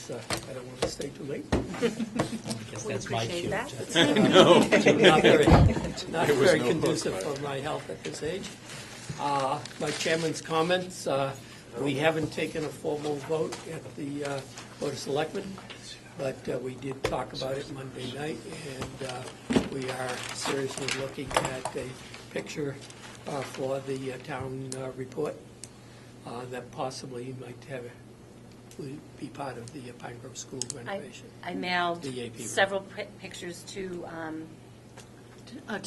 because I don't want to stay too late. I guess that's my cue. that. Not very conducive for my health at this age. My chairman's comments, we haven't taken a formal vote at the Board of Selectmen, but we did talk about it Monday night, and we are seriously looking at a picture for the town report that possibly might would be part of the Pine Grove School renovation. I mailed The AP several pictures to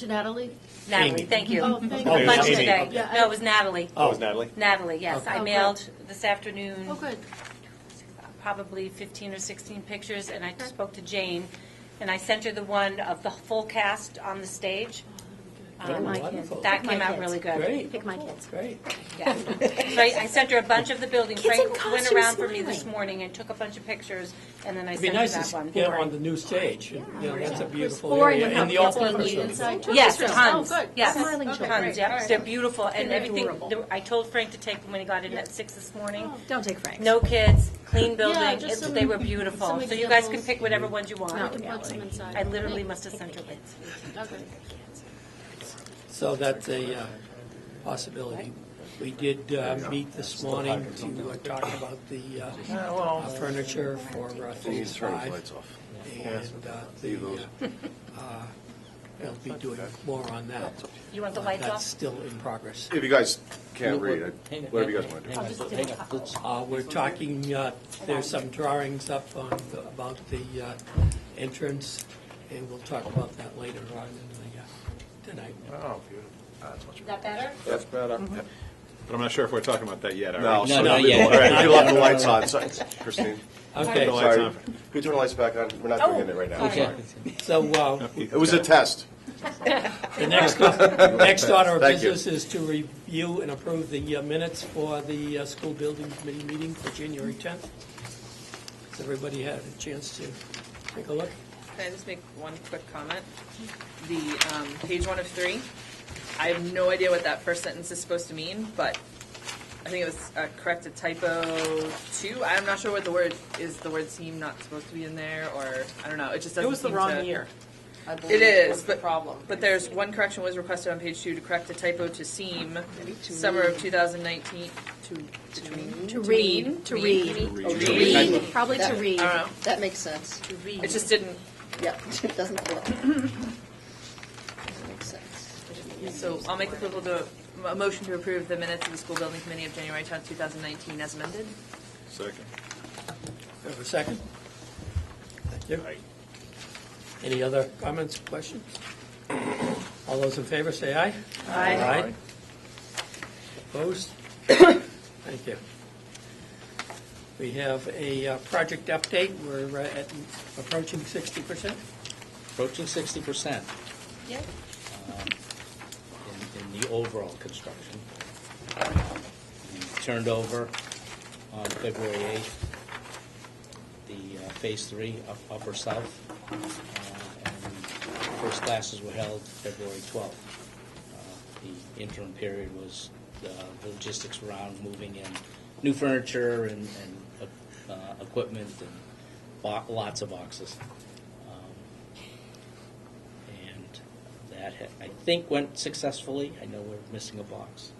Natalie? Natalie, Amy. thank you. Oh, thank A you. bunch Amy. today. Yeah, No, it was Natalie. Oh, it was Natalie? Natalie, yes. Okay. I Oh, mailed this afternoon Oh, good. probably 15 or 16 pictures, and I spoke to Jane, and I sent her the one of the full cast on the stage. Oh, my wonderful. kids. That My came out kids. really good. Great, Pick my kids. great. Yeah. So I sent her a bunch of the buildings. Kids in Frank went costume around for me smiling. this morning and took a bunch of pictures, and then I It'd be sent her nice that to one. get on the new stage. You know, that's a beautiful Or area. even And have the kids open on the facility. inside. Yes, Oh, tons. good. Yes, Smiling children. tons. Yep, All right. they're beautiful, and They're everything. adorable. I told Frank to take them when he got in at 6 this morning. Don't take Frank's. No kids, clean building. just some- They were beautiful. some So you guys can examples. pick whatever ones you We want. can put some inside. I literally must have sent her links. Okay. So that's a possibility. We did meet this morning to talk about the furniture for Phase 5. And we'll be doing more on that. You want the lights That's off? still in progress. If you guys can't read, whatever you guys want to do. Hang on, let's- We're talking, there's some drawings up on, about the entrance, and we'll talk about that later on tonight. Oh, beautiful. That's much Is that better? That's better. But I'm not sure if we're talking about that yet, are No, we? No, so not we yet. will have the lights on. So, Christine, Okay, The lights sorry. on. Can we turn the lights back on? We're not doing it right now. Okay. so It was a test. the next order of Thank you. business is to review and approve the minutes for the school building committee meeting for January 10th. Has everybody had a chance to take a look? Can I just make one quick comment? The page 1 of 3, I have no idea what that first sentence is supposed to mean, but I think it was corrected typo 2. I'm not sure what the word is. The word seem not supposed to be in there, or I don't know. It just doesn't. It was the seem wrong to- year. I believe It is, was the but problem. But there's one correction was requested on page 2 to correct a typo to seem summer of 2019 to mean To read. to read. To read. Probably to read. I don't know. That makes sense. To read. It just didn't. Yeah, it doesn't flow. That makes sense. So I'll make a motion to approve the minutes of the school building committee of January 10th, 2019 as amended. Second. Have a second? Thank you. Any other comments, questions? All those in favor say aye. Aye. Opposed? Thank you. We have a project update. We're approaching 60%. Approaching 60%. Yep. In the overall construction. We turned over on February 8th the Phase 3 Upper South. And first classes were held February 12th. The interim period was the logistics around moving in new furniture and equipment and lots of boxes. And that, I think, went successfully. I know we're missing a box.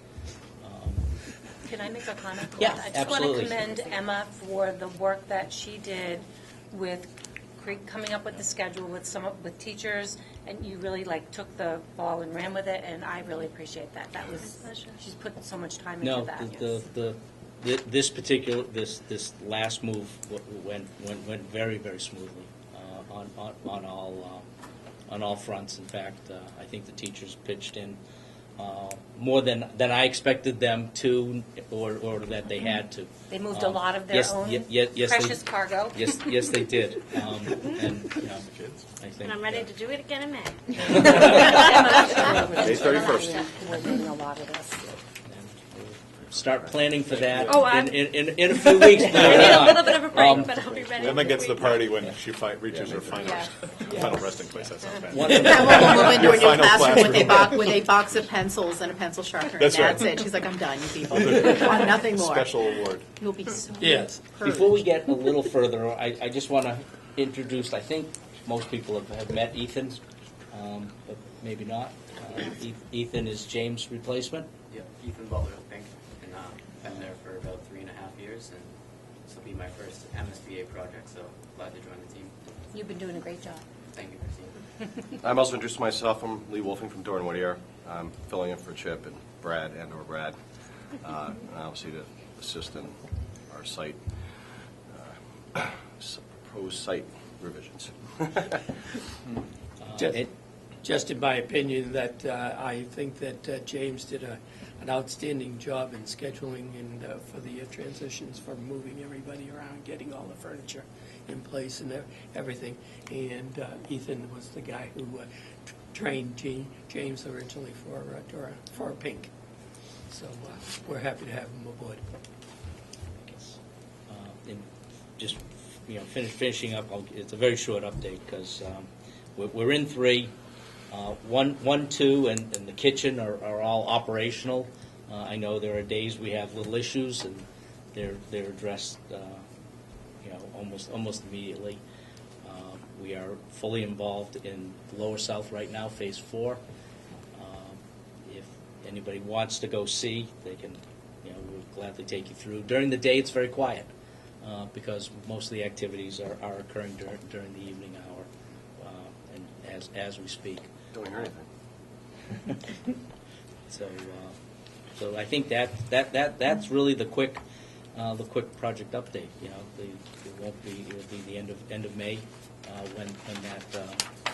Can I make a comment? Yeah, I just absolutely. want to commend Emma for the work that she did with coming up with the schedule with teachers, and you really took the ball and ran with it, and I really appreciate that. That was she's put so much time into No, that. this last move went very, very smoothly on all fronts. In fact, I think the teachers pitched in more than I expected them to, or that they had to. They moved a lot of their own precious cargo. Yes, they did. And I think. And I'm ready to do it again in May. May 31st. Coordinating a lot of this. start planning for that Oh, I'm- in a few weeks. I need a little bit of a break, but I'll be ready. Emma for gets the week. party when she reaches her final, Yeah. final resting place. That sounds bad. One of Now the- we'll move into Your a new final classroom with classroom. with a box of pencils and a pencil sharpener. That's and that's right. it. She's like, I'm done, you people. Want nothing more. Special award. You'll be so Yes. purged. Before we get a little further, I just want to introduce, I think most people have met Ethan, but maybe not. Ethan is James' replacement. Yep, Ethan Butler, I think, and been there for about 3.5 years, and this will be my first MSBA project, so glad to join the team. You've been doing a great job. Thank you, Christine. I'm also introducing myself. I'm Lee Wolfing from Doran Whittier. I'm filling in for Chip and Brad or Brad, and obviously to assist in our site, proposed site revisions. Just in my opinion, that I think that James did an outstanding job in scheduling and for the transitions, for moving everybody around, getting all the furniture in place and everything. And Ethan was the guy who trained James originally for Pink. So we're happy to have him aboard. And just, finishing up, it's a very short update because we're in 3. 1, 2, and the kitchen are all operational. I know there are days we have little issues, and they're addressed, almost immediately. We are fully involved in Lower South right now, Phase 4. If anybody wants to go see, they can. We'll gladly take you through. During the day, it's very quiet because most of the activities are occurring during the evening hour, and as we speak. Don't hear anything. So I think that's really the quick project update. It'll be the end of May when that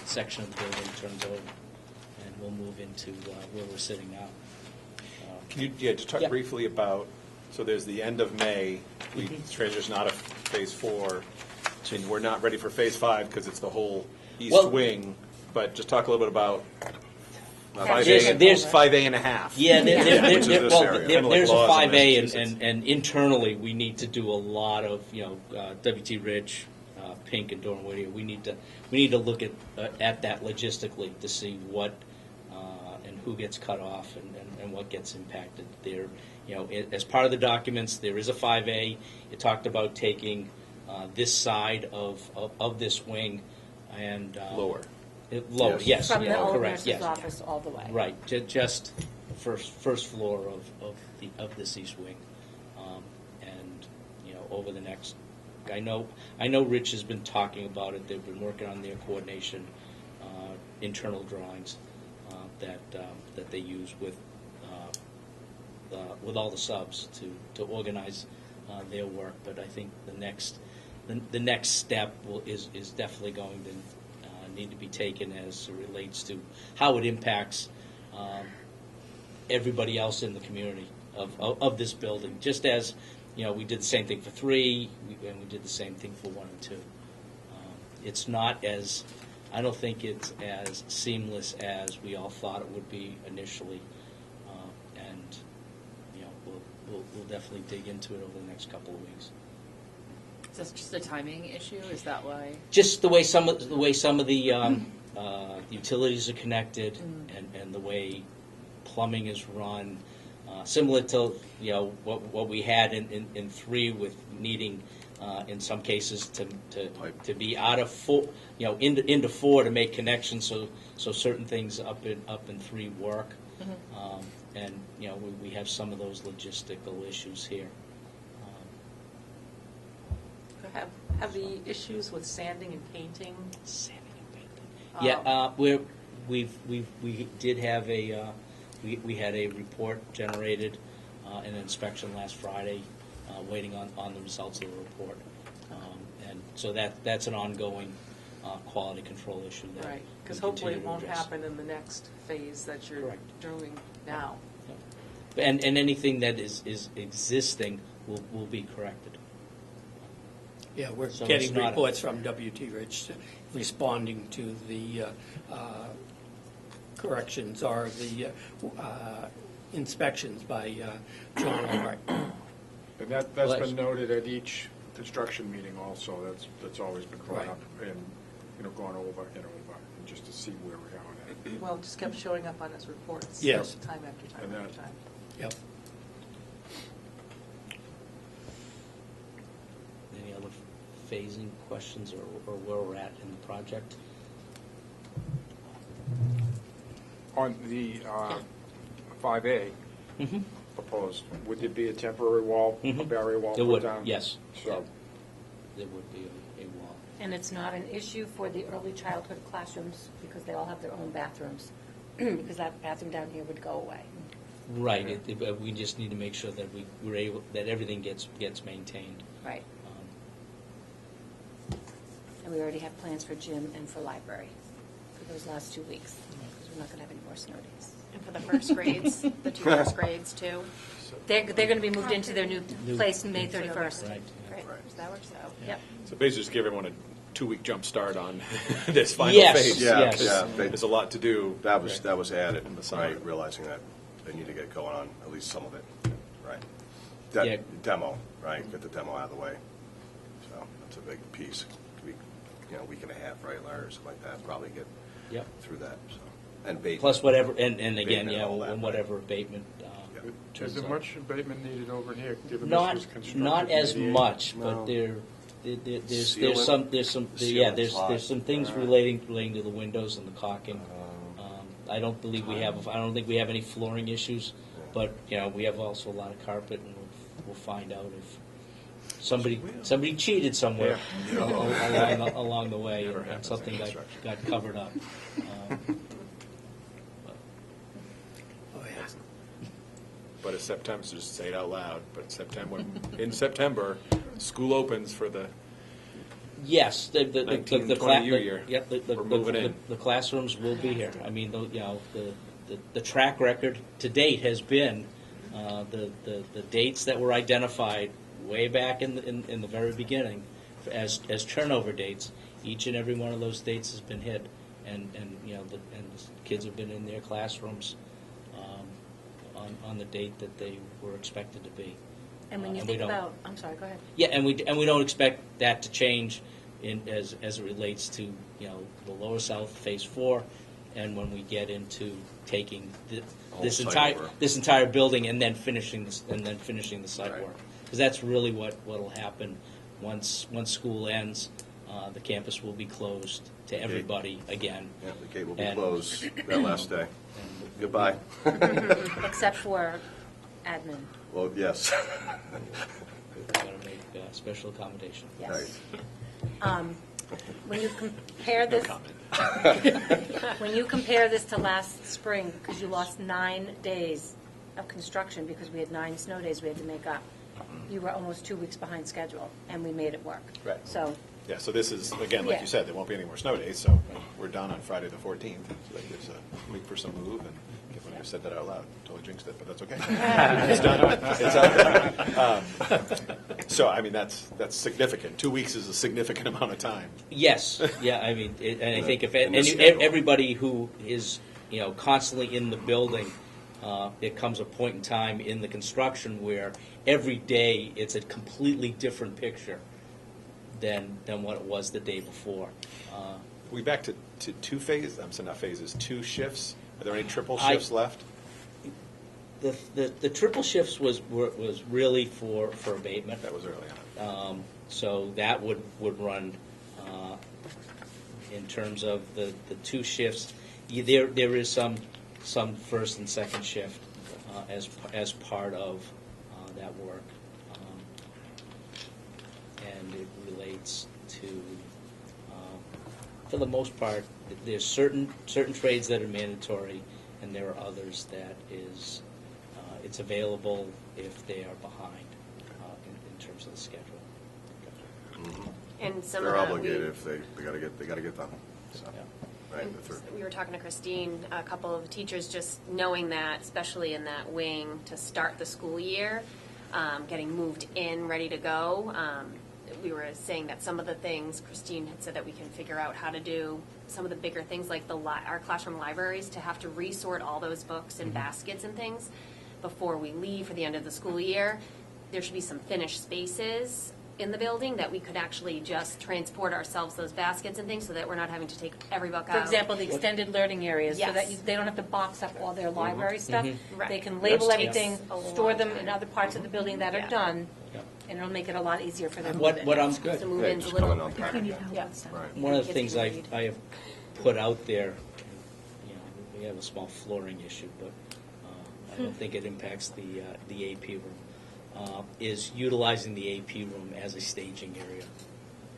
section of the building turns over, and we'll move into where we're sitting now. Can you just talk Yeah. briefly about, so there's the end of May, we transition out of Phase 4, and we're not ready for Phase 5 because it's the whole east Well- wing, but just talk a little bit about There's 5A and a half. Yeah, Which is this area. Kinda like there's a laws in 5A, Massachusetts. and internally, we need to do a lot of, WT Rich, Pink, and Doran Whittier. We need to look at that logistically to see what and who gets cut off and what gets impacted. There, as part of the documents, there is a 5A. It talked about taking this side of this wing and Lower. Lower, yes, From the yeah, old correct, nurse's yes. office all the way. Right, just first floor of this east wing, and over the next. I know Rich has been talking about it. They've been working on their coordination, internal drawings that they use with all the subs to organize their work. But I think the next step is definitely going to need to be taken as it relates to how it impacts everybody else in the community of this building. Just as we did the same thing for 3, and we did the same thing for 1 and 2. It's not as, I don't think it's as seamless as we all thought it would be initially, and we'll definitely dig into it over the next couple of weeks. Is this just a timing issue? Is that why? Just the way some of the utilities are connected, and the way plumbing is run, similar to what we had in 3 with needing in some cases to be out of 4, into 4 to make connections, so certain things up in 3 work, and we have some of those logistical issues here. Have the issues with sanding and painting? Yeah, we did have we had a report generated, an inspection last Friday, waiting on the results of the report, and so that's an ongoing quality control issue that Right, because we hopefully continue it to won't address. happen in the next phase that you're Correct. doing now. And anything that is existing will be corrected. Yeah, we're So getting it's not a- reports from WT Rich responding to the corrections or the inspections by John Albright. And that's Well, been noted at each construction meeting also, that's always been brought Right. up and, gone over, and just to see where we are on that. Well, it just kept showing up on his reports. Yes. Time after time And after that- time. Yep. Any other phasing questions or where we're at in the project? On the 5A proposed, would there be a temporary wall, a barrier wall There put would, down? yes. So, There would be a wall. And it's not an issue for the early childhood classrooms because they all have their own bathrooms. Because that bathroom down here would go away. Right, we just need to make sure that we're able, that everything gets maintained. Right. Um, And we already have plans for gym and for library for those last 2 weeks. Because we're not going to have any more snow days. And for the first grades, the 2 first grades too. They're going to be moved into their new place May 31st. Right. Great, so that works out. Yep. So basically just give everyone a 2-week jump start on this final Yes. phase. Yeah, 'cause yeah. There's a lot to do. That was added, right, realizing that they need to get going on at least some of it, right? Yeah. Demo, right, get the demo out of the way. So that's a big piece. Could be, week and a half, right, Larry, or something like that, probably get Yep. through that, so. And abatement. Plus whatever, and again, Abatement, yeah, all that, and whatever abatement. Yeah. is turns there out. much abatement needed over here, given this Not, was constructed? not as in 88? much, No. but there's Sealant? there's some The yeah sealant's there's hot. some things Right. relating to the windows and the caulking. I don't think we have any flooring issues, but we have also a lot of carpet, and we'll find out if somebody cheated somewhere along the way, Never and happens something in got construction. covered up. Oh, yeah. But it's September, so just say it out loud, but in September, school opens for the, Yes, the 1920 year. Yep, We're moving in. the classrooms will be here. I mean, the track record to date has been the dates that were identified way back in the very beginning as turnover dates. Each and every one of those dates has been hit, and the kids have been in their classrooms on the date that they were expected to be. And when you And we think don't- about, I'm sorry, go ahead. Yeah, and we don't expect that to change as it relates to the Lower South Phase 4, and when we get into taking this site over. entire building and then finishing the site Right. work, because that's really what'll happen once school ends. The campus will be closed to everybody again. Yeah, the gate will be And- closed that last day. And Goodbye. Except for admin, Well, yes. we've got to make special accommodation. yes. Right. When you compare this, when you compare this to last spring, because you lost 9 days of construction because we had 9 snow days we had to make up, you were almost 2 weeks behind schedule, and we made it work. Right. So, yeah, so this is, again, like Yeah. you said, there won't be any more snow days, so we're done on Friday the 14th. So that gives a week for some move, and I can't believe I said that out loud. Totally jinxed it, but that's okay. It's done. It's out there. So, I mean, that's significant. 2 weeks is a significant amount of time. Yes, yeah, I mean, and I think if In the and schedule. everybody who is constantly in the building, it comes a point in time in the construction where every day it's a completely different picture than what it was the day before. We back to 2 phases. I'm sorry, not phases. 2 shifts. Are there any triple I- shifts left? The triple shifts was really for abatement. That was early on. So that would run in terms of the 2 shifts. There is some first and second shift as part of that work, and it relates to, for the most part, there's certain trades that are mandatory, and there are others that is it's available if they are behind in terms of the schedule. And some They're of that obligated if they gotta get done. So, Yeah. right, the third. we were talking to Christine, a couple of teachers, just knowing that, especially in that wing, to start the school year, getting moved in, ready to go. We were saying that some of the things, Christine had said that we can figure out how to do some of the bigger things like our classroom libraries, to have to resort all those books and baskets and things. before we leave for the end of the school year, there should be some finished spaces in the building that we could actually just transport ourselves those baskets and things so that we're not having to take every book out. For example, the extended learning areas, so that Yes. they don't have to box up all their library stuff. Right. They can label That's- everything, A store long them time. in other parts of the building that are Yeah. done, Yeah. and it'll make it a lot easier for them to What, move what in. I'm, So move Yeah, in's a just little come and unpack. harder. Yeah. Right. one of the Kids things can I read. have put out there, you know, we have a small flooring issue, but I don't think it impacts the AP room, is utilizing the AP room as a staging area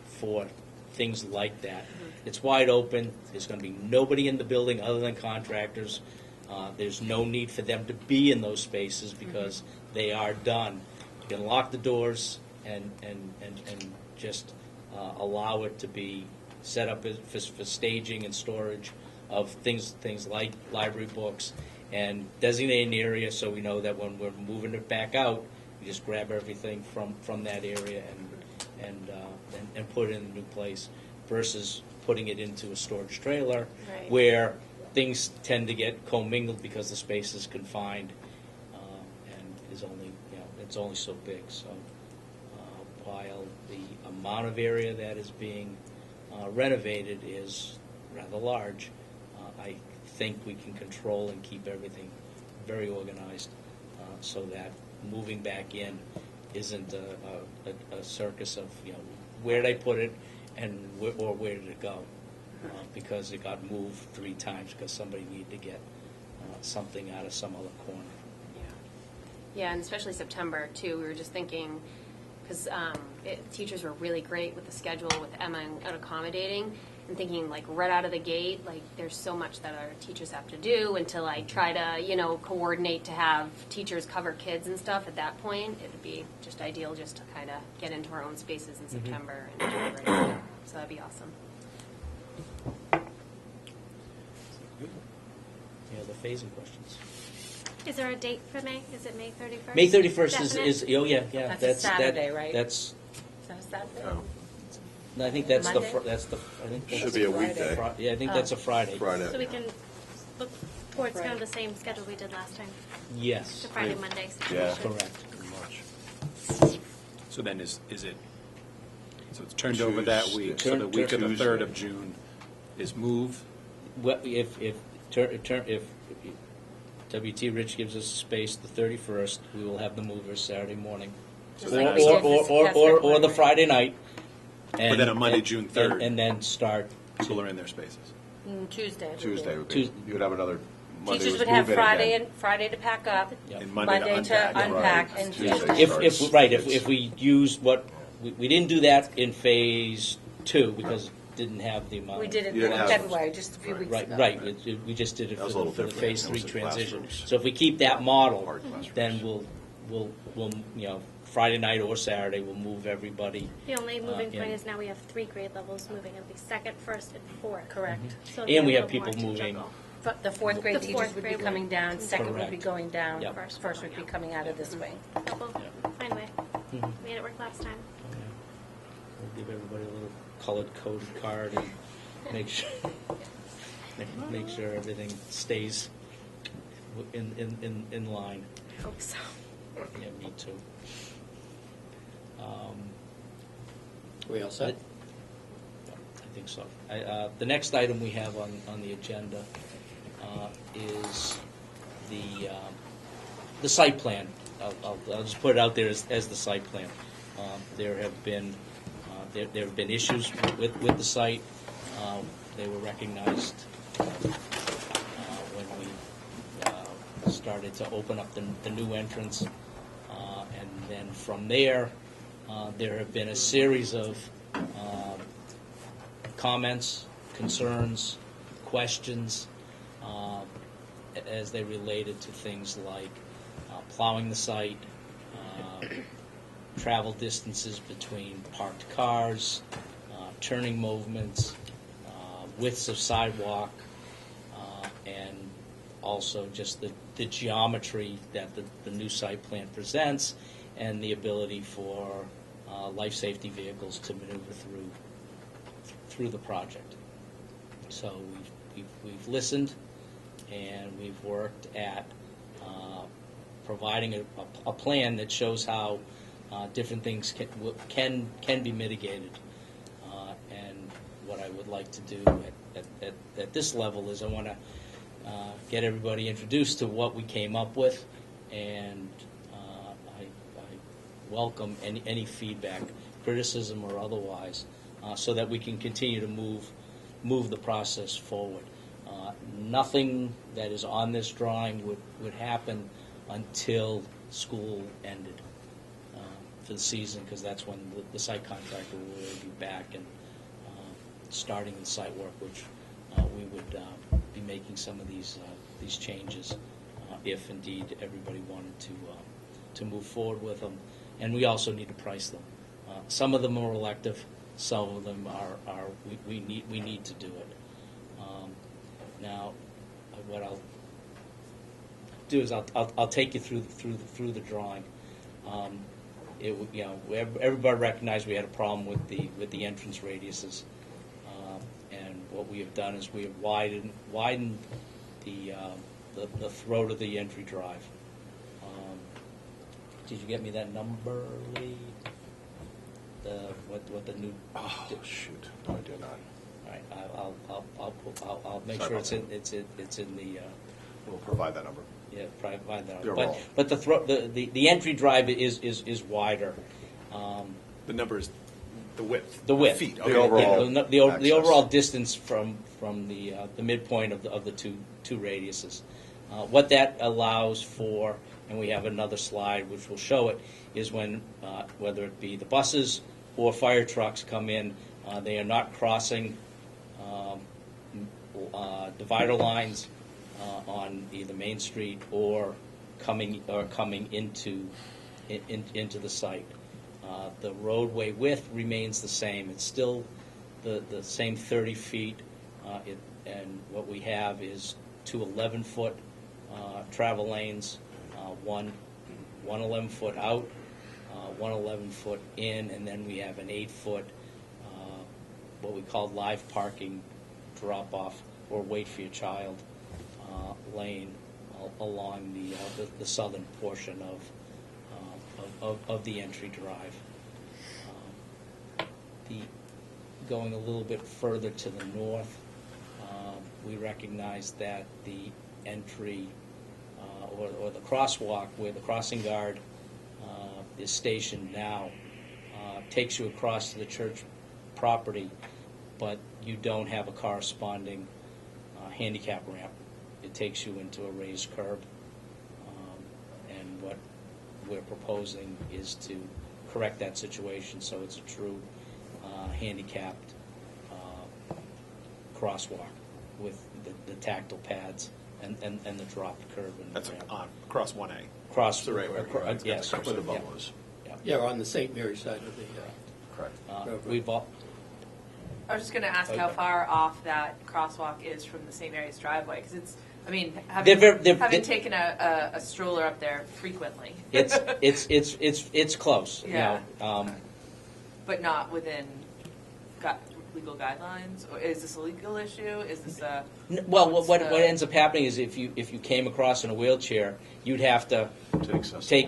for things like that. It's wide open, there's going to be nobody in the building other than contractors. There's no need for them to be in those spaces because they are done. You can lock the doors and just allow it to be set up for staging and storage of things like library books, and designate an area so we know that when we're moving it back out, we just grab everything from that area and put it in a new place, versus putting it into a storage trailer Right. where things tend to get commingled because the space is confined and is only, it's only so big. So while the amount of area that is being renovated is rather large, I think we can control and keep everything very organized so that moving back in isn't a circus of, where did I put it and where did it go? Because it got moved 3 times because somebody needed to get something out of some other corner. Yeah, and especially September, too. We were just thinking, because teachers were really great with the schedule, with Emma and accommodating, and thinking, like, right out of the gate, like, there's so much that our teachers have to do until I try to, coordinate to have teachers cover kids and stuff. At that point, it would be just ideal just to kind of get into our own spaces in September and do it right. So that'd be awesome. Any other phasing questions? Is there a date for May? Is it May 31st? May 31st Definite? is oh yeah. That's a Saturday, right? That's, Is that a Saturday? Oh, I think that's Monday? I think that's Should be a weekday. Yeah, I think that's a Friday. Friday. So we can look towards kind of the same schedule we did last time, Yes, the Friday, Monday Yeah. situation. correct. Pretty much. So then is it, so it's turned over that week, so the week of the Tuesday. 3rd of June is move? Well, if WT Rich gives us space the 31st, we will have the movers Saturday morning, Just or like we did this or, past or, or February. the Friday night. But then on Monday, June 3rd. and then start. People are in their spaces. Tuesday. would be. Tuesday would be, Tues- you would have another Monday. Teachers was would have move-in again. Friday to pack up, Yep. And Monday to unpack. unpack, Right. and Tuesday Tuesday. starts. If we use what we didn't do that in phase 2 because it didn't have the amount. We did it You in didn't have- February, just a few weeks Right, ago. right. We just did it That was for a little the different. phase That 3 was in transition. classrooms. So if we keep that model, Hard classrooms. then we'll Friday night or Saturday we'll move everybody. The only moving yeah. point is now we have 3 grade levels moving. It'll be 2nd, 1st, and 4th. Correct. So it'll be And we a have little more people to moving. juggle. The 4th grade The teachers fourth would be grade coming would down, come 2nd would be Correct. going down, Yep. 1st would be coming out of this wing. So we'll find a way. Made it work last time. We'll give everybody a little colored coded card and make sure make sure everything stays in line. I hope so. Yeah, me too. We all set? I think so. The next item we have on the agenda is the site plan. I'll just put it out there as the site plan. There have been issues with the site. They were recognized when we started to open up the new entrance, and then from there, there have been a series of comments, concerns, questions as they related to things like plowing the site, travel distances between parked cars, turning movements, widths of sidewalk, and also just the geometry that the new site plan presents, and the ability for life safety vehicles to maneuver through the project. So we've listened, and we've worked at providing a plan that shows how different things can be mitigated. And what I would like to do at this level is I want to get everybody introduced to what we came up with, and I welcome any feedback, criticism or otherwise, so that we can continue to move the process forward. Nothing that is on this drawing would happen until school ended for the season, because that's when the site contractor will really be back and starting the site work, which we would be making some of these changes if indeed everybody wanted to move forward with them. And we also need to price them. Some of them are elective, some of them are we need to do it. Now, what I'll do is I'll take you through the drawing. Everybody recognized we had a problem with the entrance radiuses, and what we have done is we have widened the throat of the entry drive. Did you get me that number, Lee? What the new? Oh shoot! No, I do not. All right, I'll make sure it's in the. We'll provide that number. Yeah, provide that. You're wrong. But the entry drive is wider. The number is the width. The width. Feet. The Okay. overall The overall access. distance from the midpoint of the two radiuses. What that allows for, and we have another slide which will show it, is when whether it be the buses or fire trucks come in, they are not crossing divider lines on either Main Street or coming into the site. The roadway width remains the same. It's still the same 30 feet, and what we have is two 11-foot travel lanes, one 11-foot out, one 11-foot in, and then we have an 8-foot, what we call live parking drop-off or wait for your child lane along the southern portion of the entry drive. Going a little bit further to the north, we recognize that the entry or the crosswalk where the crossing guard is stationed now takes you across to the church property, but you don't have a corresponding handicap ramp. It takes you into a raised curb, and what we're proposing is to correct that situation so it's a true handicapped crosswalk with the tactile pads and the dropped curb and That's ramp. on across 1A. Cross That's the right way. yes, Where the bubble yeah. is. Yeah, on the St. Mary side of the, Correct. We've all, I was just going to ask how far off that crosswalk is from the St. Mary's driveway, because it's, I mean, having taken a stroller up there frequently. it's close. Yeah. You know, But not within legal guidelines? Or is this a legal issue? Is this a... well, what's what the- ends up happening is if you came across in a wheelchair, you'd have to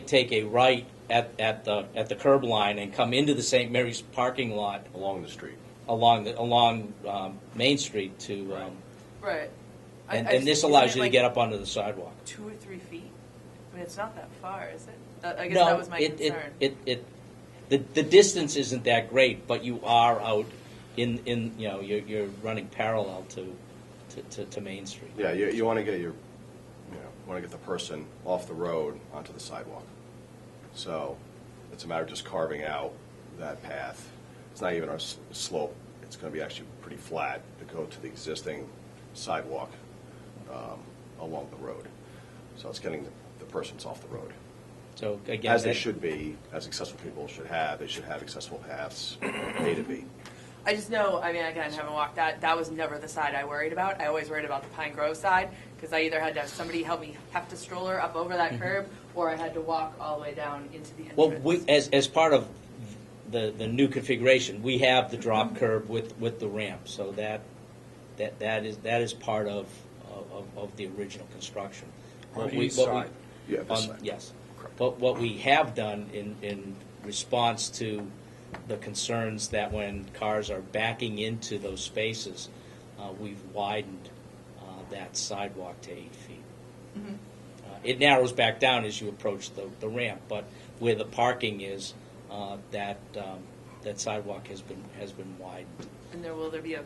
take a right at the curb line and come into the St. Mary's parking lot Along the street. along Main Street to Right. and I this isn't allows it you to like get up onto the sidewalk. 2 or 3 feet? I mean, it's not that far, is it? I guess No, that was my concern. the distance isn't that great, but you are out in you know you're running parallel to Main Street. Yeah, you want to get the person off the road onto the sidewalk. So it's a matter of just carving out that path. It's not even a slope. It's going to be actually pretty flat to go to the existing sidewalk along the road. So it's getting the persons off the road. So again, As they should be, as accessible people should have. They should have accessible paths A to B. I just know, I mean, again, I haven't walked that. That was never the side I worried about. I always worried about the Pine Grove side because I either had to have somebody help me heft a stroller up over that curb, or I had to walk all the way down into the entrance. well, as part of the new configuration, we have the drop curb with the ramp, so that is part of the original construction. On What the we- east what we- side. Yeah, this side. Yes. But what we have done in response to the concerns that when cars are backing into those spaces, we've widened that sidewalk to 8 feet. It narrows back down as you approach the ramp, but where the parking is, that sidewalk has been widened. And will there be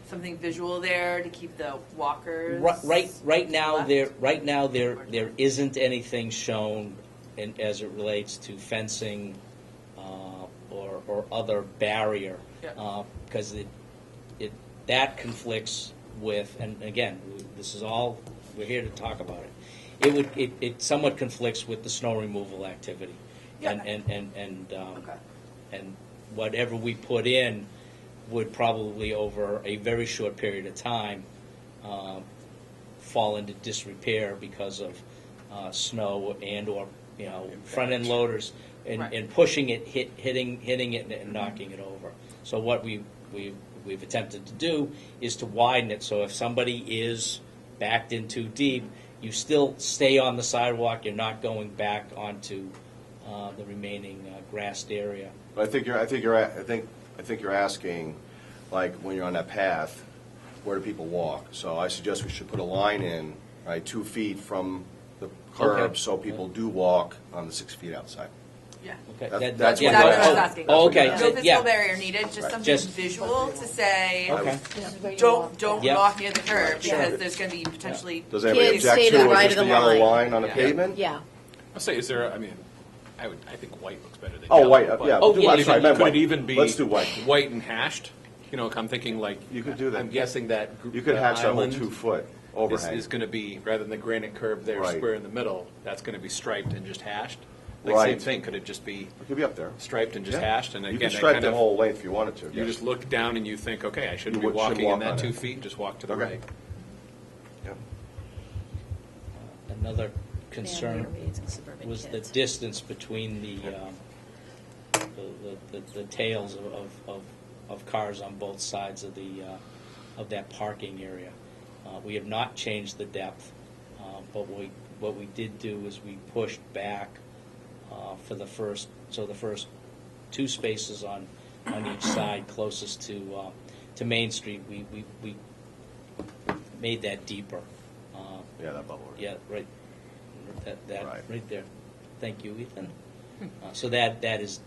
something visual there to keep the walkers? Right now left? there isn't anything shown as it relates to fencing or other barrier, because that conflicts with, and again, this is all, we're here to talk about it. It somewhat conflicts with the snow removal activity. Yeah. And whatever we put in would probably, over a very short period of time, fall into disrepair because of snow and/or front end loaders and pushing it, hitting it, and knocking it over. So what we've attempted to do is to widen it, so if somebody is backed in too deep, you still stay on the sidewalk. You're not going back onto the remaining grassed area. But I think you're asking, like, when you're on that path, where do people walk? So I suggest we should put a line in, right, 2 feet from the curb, Okay. so people do walk on the 6 feet outside. Yeah. Okay. That's Exactly what I was asking. Oh, okay. No physical Yeah. barrier needed, just something Just- visual to say, Okay. don't Yep. walk near the curb, Sure. because there's going to be potentially. Does anybody Kids object stay to to the right just of the the yellow line. line on the Yeah. pavement? Yeah. I'll say, is there, I think white looks better than Oh, yellow. white, but yeah. Oh, do yeah, white. you Sorry, I meant Could white. it even be? Let's do white. White and hashed? I'm thinking like. You could do that. I'm guessing that. You could hatch that whole island 2 foot overhang. is going to be, rather than the granite curb there Right. square in the middle, that's going to be striped and just hashed? Like, Right. same thing, could it just be It could be up there. striped and just Yeah. hashed? And You again, could that stripe kind the of, whole length if you wanted to. you yes. just look down and you think, okay, I shouldn't You be should walking walk in that on 2 it. feet, just walk to the Okay. right. Yeah. Another concern Family reads and suburban was the kids. distance between the tails of cars on both sides of that parking area. We have not changed the depth, but what we did do is we pushed back for the first 2 spaces on each side closest to Main Street. We made that deeper. Yeah, that bubble. Yeah, right. That Right. right there. Thank you, Ethan. So that is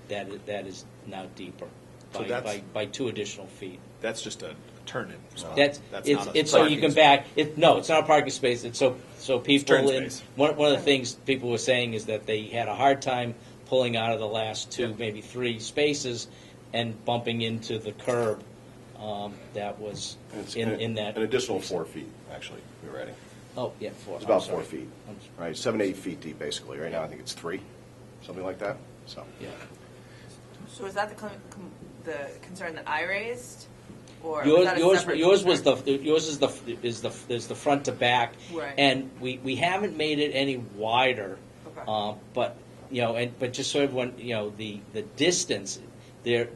now deeper So that's- by 2 additional feet. That's just a turn-in spot. That's not a it's so you parking can spot. back. No, it's not a parking space. It's so people turn in space. one of the things people were saying is that they had a hard time pulling out of the last 2, Yeah. maybe 3 spaces, and bumping into the curb that was And it's in that. An additional 4 feet, actually, we were adding. Oh yeah, 4. It's about I'm sorry. 4 feet, I'm s- right? 7 to 8 feet deep, basically. Right now, I think it's 3, something like that. So, Yeah. So is that the concern that I raised? Or was Yours, that a yours, separate yours was concern? yours is the front to back, Right. and we haven't made it any wider, Okay. but but just so everyone the distance there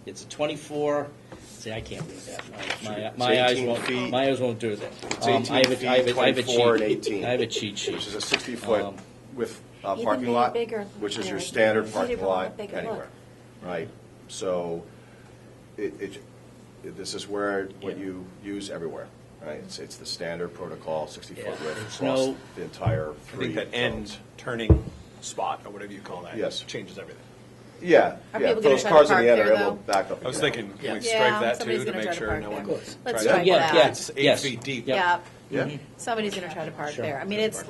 it's a 24. See, I can't read that. My eyes 18 won't. feet. My eyes won't do that. It's 18 I have a feet, I have a 24 and cheat. 18. I have a cheat sheet. which is a 60-foot Um, with Even parking made lot, bigger, which is your Mary. standard Made parking it a lot lot bigger, anywhere, right? So, this is where what Yeah. you use everywhere, right? It's the standard protocol, 60-foot Yeah. width There's across no- the entire I 3 think that end zones. turning spot, or whatever you call that, Yes. changes everything. Yeah, Are yeah. people gonna Those try to cars in park the end are there, able though? to back up. I was and get thinking, out. can we Yeah, strike that somebody's too, to gonna make try to sure park no there. one Of course. Let's tries try to- that. Yeah, It's 8 yes. feet deep. Yep. Yeah, Yeah. somebody's gonna try to park Sure. there. I mean, it's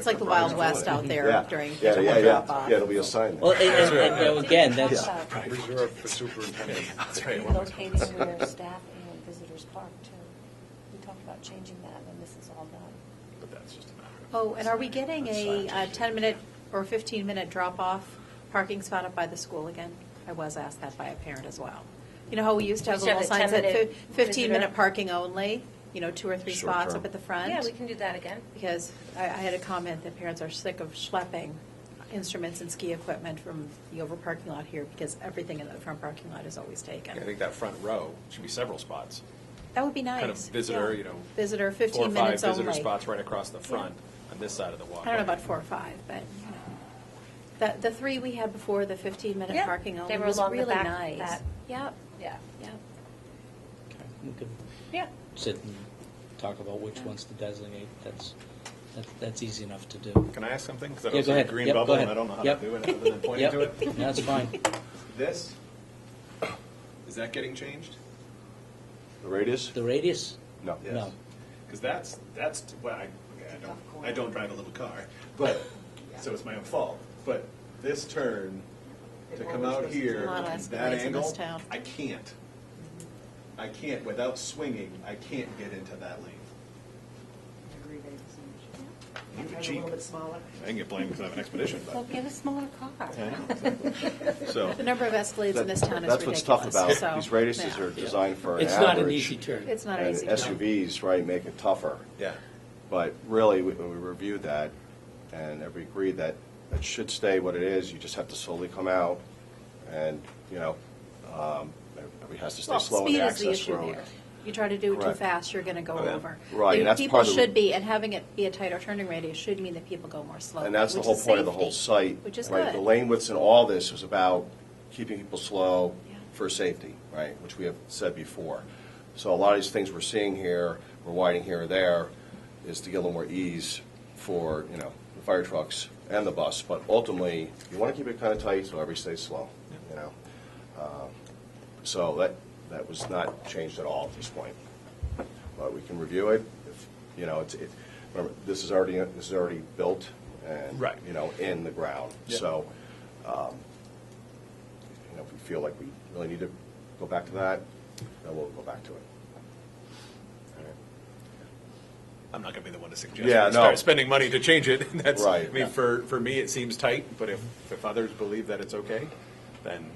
like the Wild West out there Yeah. during Yeah, interval drop-off. Yeah, it'll be a sign. Well, and again, that's Reserved for superintendent. That's right. Locating where staff and visitors park too. We talked about changing that when this is all done. But that's just a matter Oh, and are we getting a 10-minute or 15-minute drop-off parking spot up by the school again? I was asked that by a parent as well. You know how we used to have We little used to have signs the that 10-minute 15-minute visitor. parking only, 2 or 3 Short spots term. up at the front? Yeah, we can do that again. Because I had a comment that parents are sick of schlepping instruments and ski equipment from the over parking lot here because everything in the front parking lot is always taken. I think that front row should be several spots. That would be nice. Kind of visitor, yeah. Visitor, 4 or 15 5 minutes visitor only. spots right across the front. on this side of the walkway. I don't know about 4 or 5, but, you know. The 3 we had before, the 15-minute Yeah, parking only, they were was along the really back, nice. that- Yep, Yeah. yep. Okay, we could Yeah. sit and talk about which ones to designate. That's easy enough to do. Can I ask something? Because I Yeah, don't go see a ahead. green Yep, go bubble, and ahead. I don't know how Yep. to do it other than pointing to it. Yep, that's fine. This, is that getting changed? The radius? The radius? No. No. Because that's well, I don't drive a little car, but so it's my own fault. But this turn to come out here, A lot of that Escalades in this angle, town. I can't. I can't without swinging. I can't get into that lane. Even Jeep. I can get blamed because I have an Expedition, Well, but get a smaller car. I know, exactly. So The number of Escalades in this town is That's ridiculous. what's tough about, so, these radiuses yeah. are designed for an It's not an average, easy turn. It's not an and easy turn. SUVs, right, make it tougher. yeah. But really, when we reviewed that, and we agreed that it should stay what it is, you just have to slowly come out, and, you know, everybody has to stay Well, slow in speed the is the access issue road. there. You try to do it too Correct. fast, you're going to go Oh, yeah. over. Right, The and that's people part of the- should be, and having it be a tighter turning radius should mean that people go more slowly. And that's the which whole is point of the whole safety, site. Which is right? good. The lane widths and all this was about keeping people slow Yeah. for safety, right, which we have said before. So a lot of these things we're seeing here, we're widening here or there, is to get a little more ease for, you know, the fire trucks and the bus. But ultimately, you want to keep it kind of tight so everybody stays slow, you know. So that was not changed at all at this point. But we can review it. If, you know, remember, this is already built and, Right. you know, in the ground. Yep. So, you know, if we feel like we really need to go back to that, then we'll go back to it. All right. I'm not going to be the one to suggest Yeah, we no. start spending money to change it. That's, Right. I mean, for me, it seems tight, but if others believe that it's okay, then,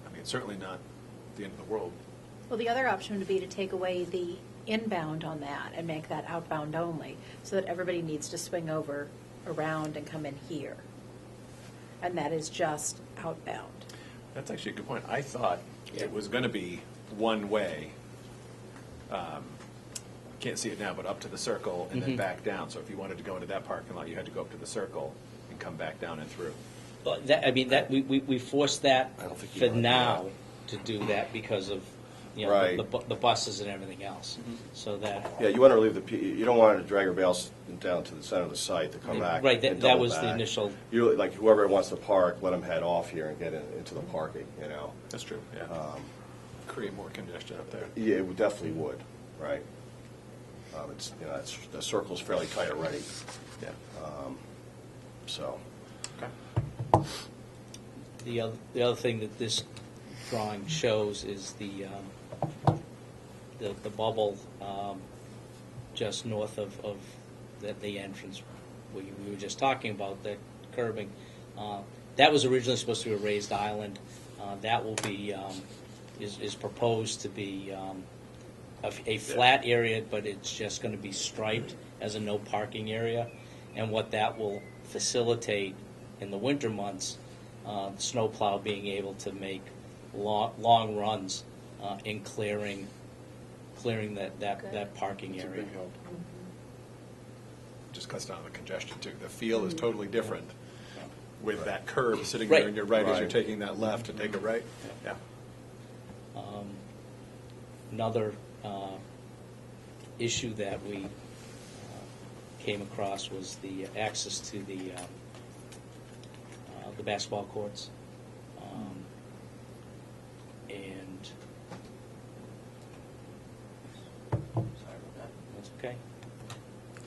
I mean, it's certainly not the end of the world. Well, the other option would be to take away the inbound on that and make that outbound only, so that everybody needs to swing over, around, and come in here. And that is just outbound. That's actually a good point. I thought it was going to be one way. Can't see it now, but up to the circle and then back down. So if you wanted to go into that parking lot, you had to go up to the circle and come back down and through. But we forced that I don't think you for want to do now to do that because of, you know, Right. the buses and everything else. So that, Yeah, you want to leave you don't want to drag everybody else down to the center of the site to come back. Right, that- and that double was the back. initial- You, like, whoever wants to park, let them head off here and get into the parking, you know. That's true, yeah. Create more congestion up there. Yeah, it definitely would, right. It's, you know, the circle's fairly tight already, Yeah. so. Okay. the other thing that this drawing shows is the bubble just north of the entrance we were just talking about, the curbing. That was originally supposed to be a raised island. That will be, is proposed to be a flat area, but it's just going to be striped as a no parking area. And what that will facilitate in the winter months, the snowplow being able to make long runs in clearing that parking It's a area. big help. Just cuts down the congestion too. The feel is totally different with that curb sitting Right. there on your right as you're Right. taking that left to take a right. Yeah. Another issue that we came across was the access to the basketball courts. And sorry about that. That's okay.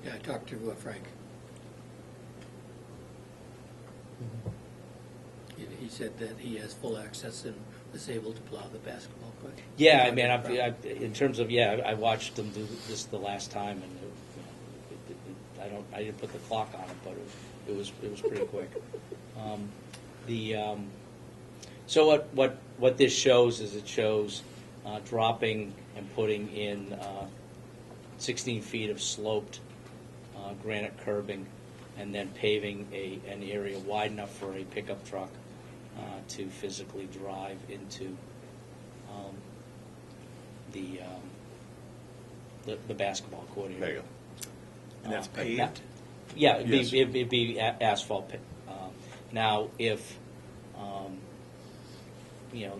Yeah, I talked to Frank. He said that he has full access and was able to plow the basketball court. Yeah, I mean, in terms of, I watched them do this the last time, and I didn't put the clock on it, but it was pretty quick. So what this shows is it shows dropping and putting in 16 feet of sloped granite curbing, and then paving an area wide enough for a pickup truck to physically drive into the basketball court area. There you go. And that's But paved? Yeah, it'd be, Yes. it'd be asphalt pit. Now, if,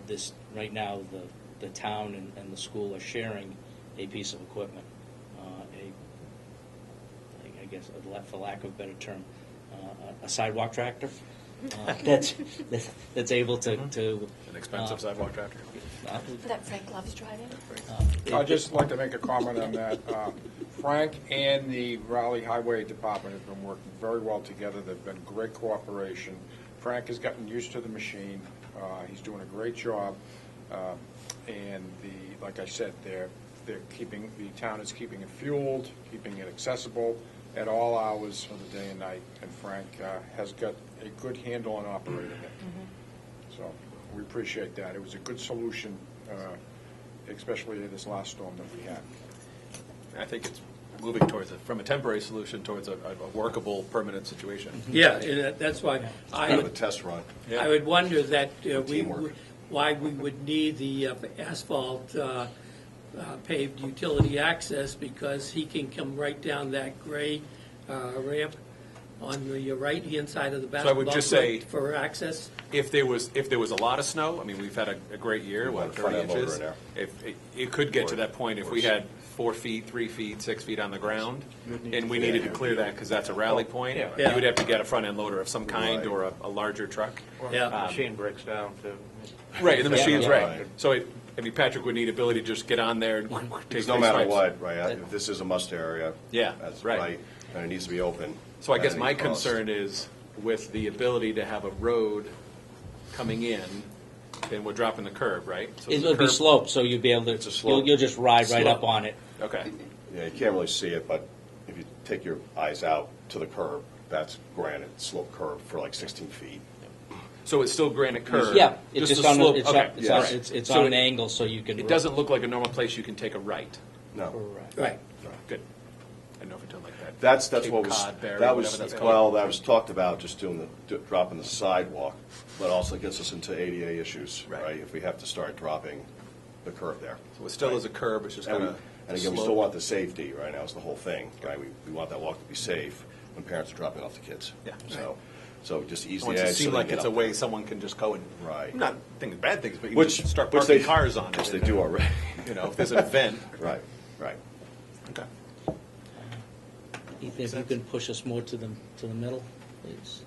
this, right now, the town and the school are sharing a piece of equipment, I guess, for lack of a better term, a sidewalk tractor, that's able to. An expensive sidewalk tractor. That Frank loves driving. I'd just like to make a comment on that. Frank and the Raleigh Highway Department have been working very well together. They've been great cooperation. Frank has gotten used to the machine. He's doing a great job. And like I said, the town is keeping it fueled, keeping it accessible at all hours of the day and night. And Frank has got a good handle on operating it. So we appreciate that. It was a good solution, especially this last storm that we had. I think it's moving from a temporary solution towards a workable, permanent situation. Yeah, and that's why Kind of a test run. I would wonder that Teamwork. why we would need the asphalt paved utility access, because he can come right down that grade ramp on the right-hand side of the I basketball would just court say- for access. If there was a lot of snow, I mean, we've had a great year, You want what, a front 30 end loader inches? in there. If it could get to that point if we had 4 feet, 3 feet, 6 feet on the ground, and we needed to clear that because that's a rally point, you Yeah. would have to get a front end loader of some kind Right. or a larger truck. Yeah. Machine breaks down too. Right, and the machine's Yeah. right. So Patrick would need ability to just get on there and take Because no three matter swipes. what, right, if this is a must area. Yeah, That's right. right, and it needs to be open. So I guess at my any cost. concern is with the ability to have a road coming in, then we're dropping the curb, right? So the It'll be curb- sloped, so you'll be able to, It's a slope. you'll just ride right Slope. up on it. Okay. Yeah, you can't really see it, but if you take your eyes out to the curb, that's granite slope curb for like 16 feet. So it's still granite curb? Yeah, it's just the on, slope, it's okay. on, it's Yeah. on, Right. it's So on an it- angle, so you can. It doesn't look like a normal place you can take a right. No. Correct. Right. Good. I don't know if it's done like that. That's Cape what was, Cod, Barry, that whatever was, that's called. well, that was talked about, just dropping the sidewalk, but also gets us into ADA issues, Right. right? If we have to start dropping the curb there. So it still is a curb, it's just And kind we- of and again, we still want the safety, right, now is the whole thing, right? We want that walk to be safe when parents are dropping off the kids. Yeah. So just ease I the want edge. it to so seem they like get it's a up way there. someone can just go and, Right. I'm not thinking bad things, but you Which- can start which parking they- cars on it. Which they do already. You know, if there's an event. Right, right. Okay. Ethan, if you can push us more to the middle, please.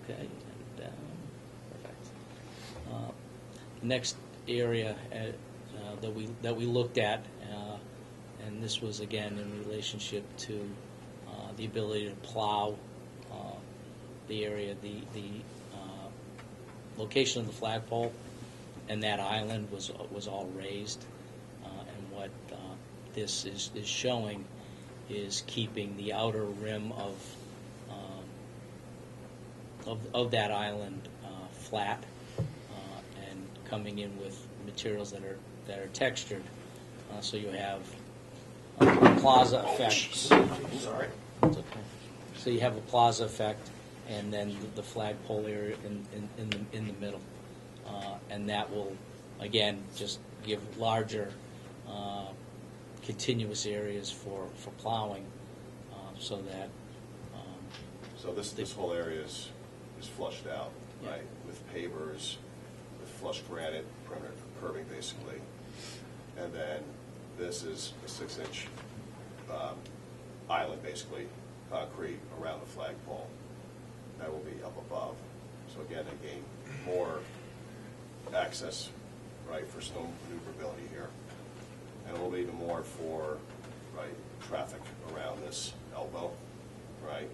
Okay, and down. Perfect. Next area that we looked at, and this was again in relationship to the ability to plow the area, the location of the flagpole, and that island was all raised, and what this is showing is keeping the outer rim of that island flat, and coming in with materials that are textured, so you have a plaza effect. Sorry. It's okay. So you have a plaza effect, and then the flagpole area in the middle, and that will again just give larger continuous areas for plowing, so that. So this whole area is flushed out, right, with pavers, with flushed granite, perimeter curbing basically. And then this is a 6-inch island, basically, concrete around the flagpole. That will be up above. So again, they gain more access, right, for snow maneuverability here. And a little bit even more for, right, traffic around this elbow, right?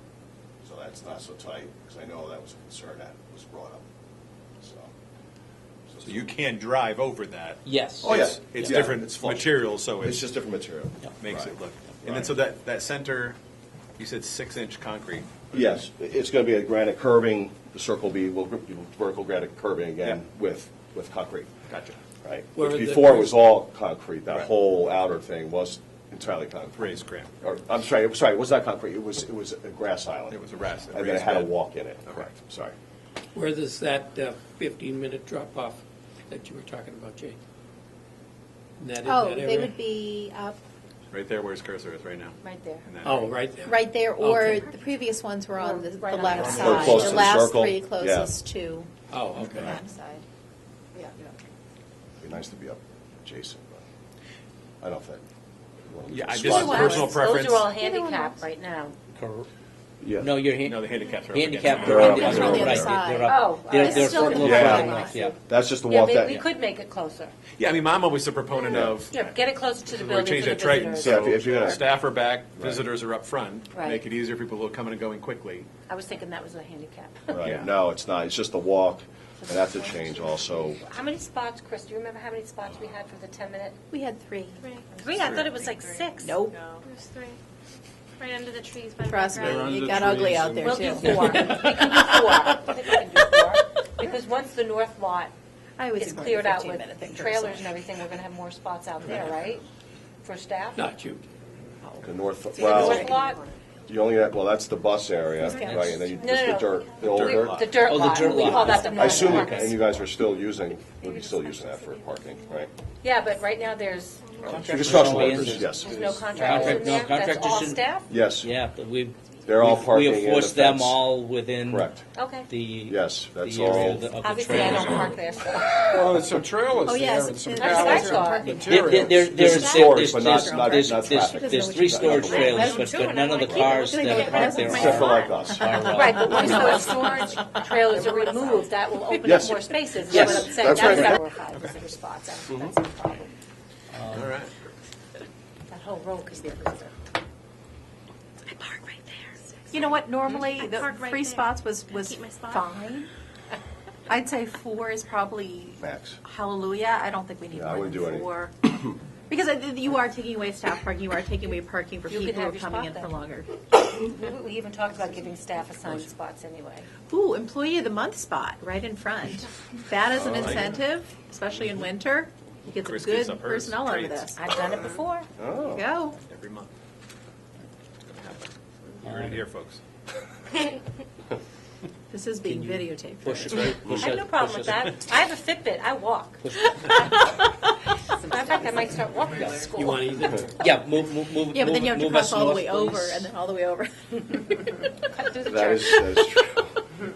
So that's not so tight, because I know that was a concern that was brought up, so. So you can drive over that. Yes. Oh, yeah. It's Yeah, different it's flush. material, so It's just different material. makes Right. it look. And then Right. so that center, you said 6-inch concrete. Yes, it's going to be a granite curbing, the circle will be vertical granite curbing again with concrete, Gotcha. right? Where Which the- before it was all concrete, that Right. whole outer thing was entirely concrete. Raised granite. Or, I'm sorry, it was not concrete, it was a grass island. It was a raised And then it had a bed. walk in it, Okay. correct, sorry. Where does that 15-minute drop-off that you were talking about, Jay? In that Oh, area? they would be up Right there where his cursor is right now. Right there. In that Oh, area. right there. Right there, or Okay. the previous ones were on the Right on left the side. Or close to The the last circle. three Yeah. closest to Oh, okay. that side. Yeah. It'd be nice to be up adjacent, but I don't think. Yeah, I Spot just there. personal preference. Those are all handicapped right now. Yeah. No, you're No, the handicaps are up handicapped. against They're up. They're on the other Right, side. they're up. Oh, They're, it's they're still a in the little Yeah. further left, yeah. That's just the Yeah, walk we that, could make it closer. Yeah, I mean, I'm always a proponent of, Yeah, get it closer to the where we building change for the that Triton, visitors. Yeah, so if you're gonna- staff are back, visitors are up front. Right. Make it easier for people who are coming and going quickly. I was thinking that was a handicap. right, Yeah. no, it's not, it's just the walk, and that's a change also. How many spots, Chris, do you remember how many spots we had for the 10-minute? We had 3. Three? I thought it was like 6. Nope. There's 3. Right under the trees by the Trust me, background. it got ugly out there We'll too. do 4. We can do 4. I think we can do 4. Because once the north lot I would is think more cleared than out 15-minute with thing trailers personally. and everything, we're going to have more spots out there, right? For staff? Not you. The north, The well, north lot? you only have, well, that's the bus area, Okay. right, and then you, No, just no, the dirt, the old The dirt. dirt Oh, the lot. dirt We lot. call that the I north assume, lot. and you guys are still using, would be still using that for parking, right? Yeah, but right now there's Construction Contractors. workers, yes. no contractors in No, there? That's contractors all in- staff? Yes, Yeah, but they're all we parking in have the forced them fence. all within Correct. Okay. the Yes, that's the area all. of the Obviously, I trailers. don't park there, so. Well, there's some trailers Oh, there yes, and some it- That's what I trailers and thought. parked There- materials. there- There's there's- storage, there's- but there's- not there's- traffic. There's 3 storage trailers, I do but too, but and none I of the wanna keep it. cars Can I that get are parked it? there Except for are. like us. Right, but once those storage trailers are removed, that will open up Yes. more spaces. is Yes. what I'm saying. That's right. That's 4 or 5 visitor spots. I don't think that's a problem. All right. That whole row could be a visitor. I park right there. You know what, normally, I the park right 3 there. spots was Keep my spot. fine. I'd say 4 is probably Max. hallelujah. I don't think we need Yeah, I more wouldn't do than any. 4. Because you are taking away staff parking, you are taking away parking for You can people who are have your coming in spot for then. longer. We even talked about giving staff assigned spots anyway. Ooh, Employee of the Month spot, right in front. That is an incentive, especially in winter. You get some Chris gives good up hers. personnel out of Trades. this. I've done it before. There you Oh, go. Every month. It's gonna happen. You heard it here, folks. This is being you videotaped. Push right? it, push I have it, no problem push with it. that. I have a Fitbit, I walk. Push As a matter of fact, I might start walking to school. You want either? Yeah, move. Yeah, but then you have to move cross us all the north, way over please. and then all the way over. Cut through the that church. is true.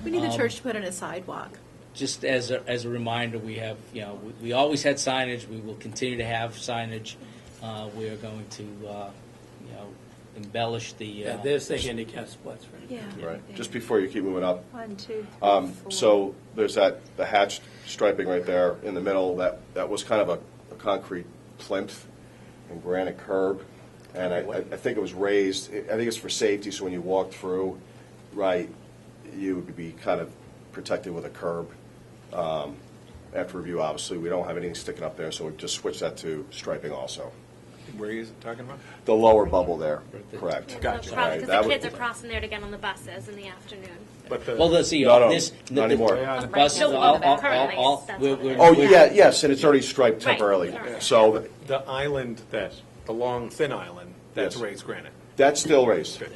We need the church to put in a sidewalk. Just as a reminder, we have, we always had signage, we will continue to have signage. We are going to, embellish the. Yeah, there's the handicap spots, right? Yeah. Right, just before you keep moving up, 1, 2, 3, 4. so there's the hatched striping right there in the middle, that was kind of a concrete plinth and granite curb, and I think it was raised, I think it's for safety, so when you walk through, right, you would be kind of protected with a curb. After review, obviously, we don't have anything sticking up there, so we just switched that to striping also. Where are you talking about? The lower bubble there, correct. Gotcha. Right, Because that the would- kids are crossing there to get on the buses in the afternoon. But the, Well, let's see, No, this. not anymore. The buses, No, all, currently, that's what it is. Oh, yeah, yes, and it's already striped Right. temporarily, Right. so the island the long, thin island, that's Yes. raised granite. that's still raised. Good.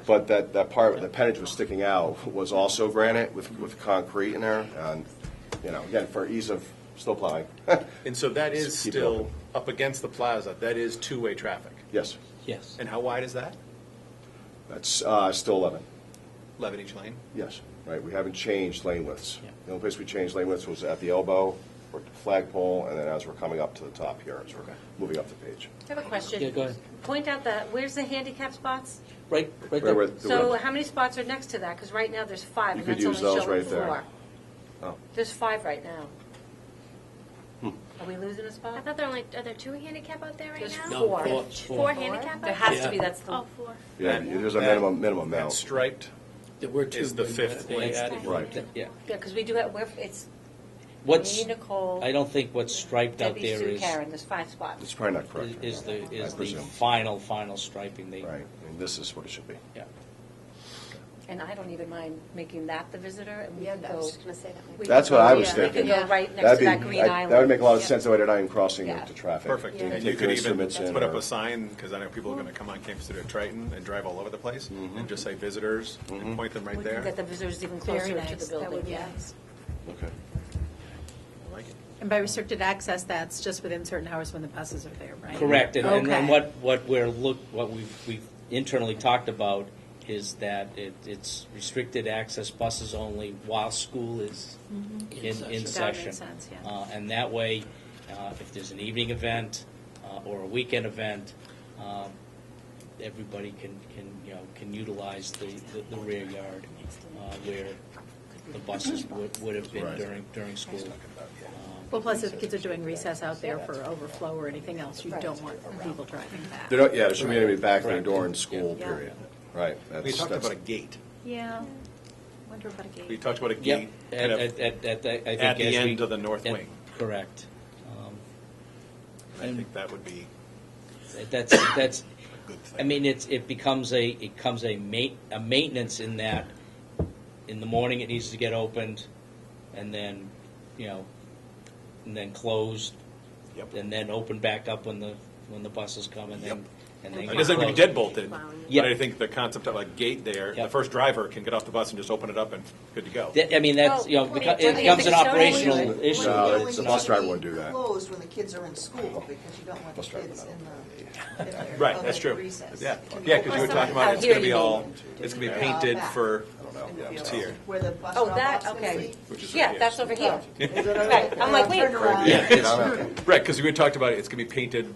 But that part, the pennage was sticking out, was also granite with concrete in there, and, again, for ease of snow plowing. And so that is Keep it still open. up against the plaza, that is two-way traffic. Yes, Yes. And how wide is that? that's still 11, 11 each lane? yes, right, we haven't changed lane widths. Yeah. The only place we changed lane widths was at the elbow, or the flagpole, and then as we're coming up to the top here, as we're moving up the page. I have a question. Yeah, go ahead. Point out where's the handicap spots? Right Where there. we're- So how many spots are next to that? Because right now there's 5, You and could that's only use those showing right there. 4. Oh. There's 5 right now. Hmm. Are we losing a I spot? thought are there 2 handicap out there right There's now? No, 4. four. 4 handicap There out has Yeah. to be, that's the, Oh, 4. Yeah, And there's a that- minimum That amount. striped, There were 2. Is the but fifth they one. added one. Right. Yeah. yeah, because we do have, it's What's, me, Nicole, I don't think what's striped out Debbie, there Sue, is, Karen, there's 5 spots. It's probably not correct. is the, I is the presume. final striping. They, Right, and this is what it should be. yeah. And I don't even mind making that the visitor, and we Yeah, could I go. was just going to say that. we That's could what go- I was yeah, thinking. We could go right next That'd to that be- green I- island. That would make a lot of Yeah. sense, that way they're not even crossing Yeah. the traffic. perfect. Yeah. And Take you their could even instruments in put up or- a sign, because I know people are going to come on campus to do Triton and drive all over the place, and just say visitors, and point them right We can there. get the visitors even Very closer to nice. the building. That would be yeah. nice. Okay. I like it. And by restricted access, that's just within certain hours when the buses are there, right? Correct, and Okay. what we've internally talked about is that it's restricted access buses only while school is in That makes session. sense, yeah. And that way, if there's an evening event or a weekend event, everybody can utilize the rear yard where the buses would have been during school. Well, plus if kids are doing recess out there for overflow or anything else, you don't want people driving back. There shouldn't be anybody back there Correct. during school, Yeah. period. Right. We talked about a gate. Yeah. Wonder about a gate. We talked about a Yep, gate kind of I think at the as end of the north wing. Correct. I think that would be That's a good thing. I mean, it becomes a maintenance in that in the morning it needs to get opened, and then and then closed, Yep. and then open back up when the buses come, and then Yep. and then It doesn't have to be deadbolted, Yep. but I think the concept of a gate there, the Yep. first driver can get off the bus and just open it up and good to go. I mean, that's Well, it yeah, becomes an the operational custodian- issue. No, but it's it's the not- bus driver wouldn't do that. Closed when the kids are in school, because you don't want the Bus driver kids would in the. Right, other that's true. recess. Yeah, yeah, because you were talking about it's Here going to be you all, it's going to be painted back. for in the it's field. here. Where the bus Oh, drop that, off's gonna okay. be. Which is Yeah, here. that's over here. Is it over Right, there? I'm like, wait. Turn around. Yeah, Okay. right, because we talked about it's going to be painted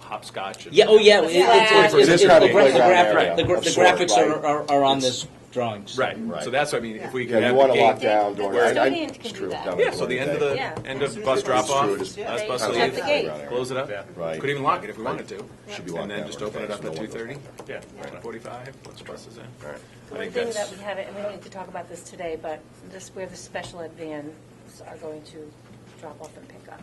hopscotch. And Yeah. Oh, yeah. Flags. It is kind of a playground area the of sorts, graphics right? are on this drawing. so- Right. Right. So that's what I mean. If we Yeah, could you have want the to lock gate. down during. The I- custodian it's can do true, that. down Yeah, so the end of the Yeah. end of bus drop It's true, off, it is- that's They bus shut leave, the gate. close it up. Right. Could even lock it if we wanted to. Should be And locked then down. just open it up No at one 2:30. goes Yeah, 9:45. Once buses in. All right. I One think thing that that's we haven't, and we don't need to talk about this today, but this where the special ed vans are going to drop off and pick up.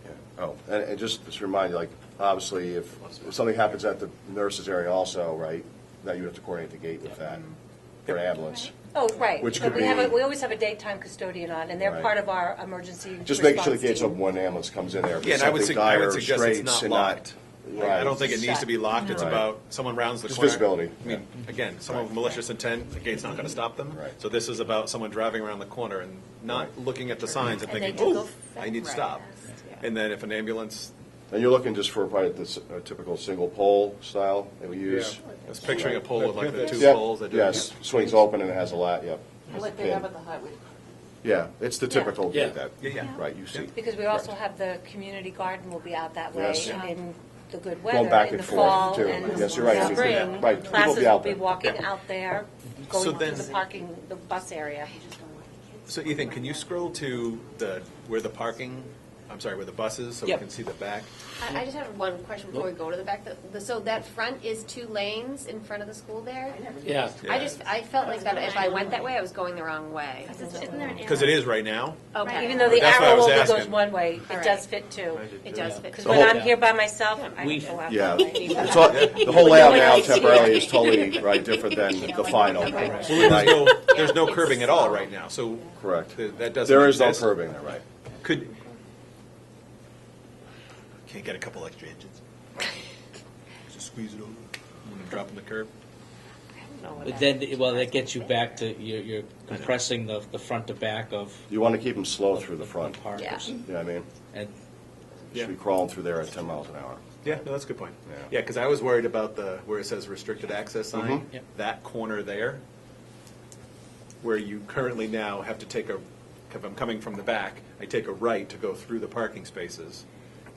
Yeah. Oh, and just to remind you, like, obviously, if something happens at the nurses area also, right, that you have to coordinate the gate with that for ambulance. Oh, right. Which But could we be- always have a daytime custodian on, and they're Right. part of our emergency Just making sure the response gates team. open when ambulance comes in there. If Yeah, it's and I would something I would dire suggest it's straits not and locked. Right. I don't think it needs to be locked. It's Right. about someone rounds the Just corner. visibility. I mean, again, someone with malicious intent, the gate's not going to stop them. Right. So this is about someone driving around the corner and not looking at the signs and And they thinking, do oh, go I need to stop. And then if an ambulance, And you're looking just for probably this typical single pole style that we use? I was picturing a pole with like the two Yep. poles that do. Yes, swings open and it has a lat, yep. has a Like they pin. have at the highway. Yeah, it's the typical Yeah. gate that, Yeah, yeah. right, you see. Because we also have the community garden will be out that way Yes. in the good Going weather, back in and the forth, fall too. and Yes, you're right. the spring. Right, people will Classes be will out be there. walking out there, So going then- to the parking, the bus area. So Ethan, can you scroll to where the parking, I'm sorry, where the bus is, so we Yep. can see the back? I just have one question before we go to the back. So that front is 2 lanes in front of the school there? Yeah. I felt like that if I went that way, I was going the wrong way. Isn't there an Because it is right now. Okay. Even though the That's why I arrow was only goes asking. one way, All it right. does fit too. It does fit. Because The when whole- I'm here by myself, I We've- go out Yeah. that way. It's all- the whole layout now temporarily is totally, right, different than the final. Well, there's no curbing at all right now, so Correct. that doesn't There is no exist. curbing there, right? Could, can't get a couple extra inches? Just squeeze it over when I'm dropping the curb? But then, well, that gets you back to you're compressing the front to back of You want to keep them slow through the front, parkers. Yeah. you know what I mean? And You should be crawling through there at 10 miles an hour. Yeah, no, that's a good point. Yeah. Yeah, because I was worried about where it says restricted access sign, Mhm. Yep. that corner there, where you currently now have to take if I'm coming from the back, I take a right to go through the parking spaces.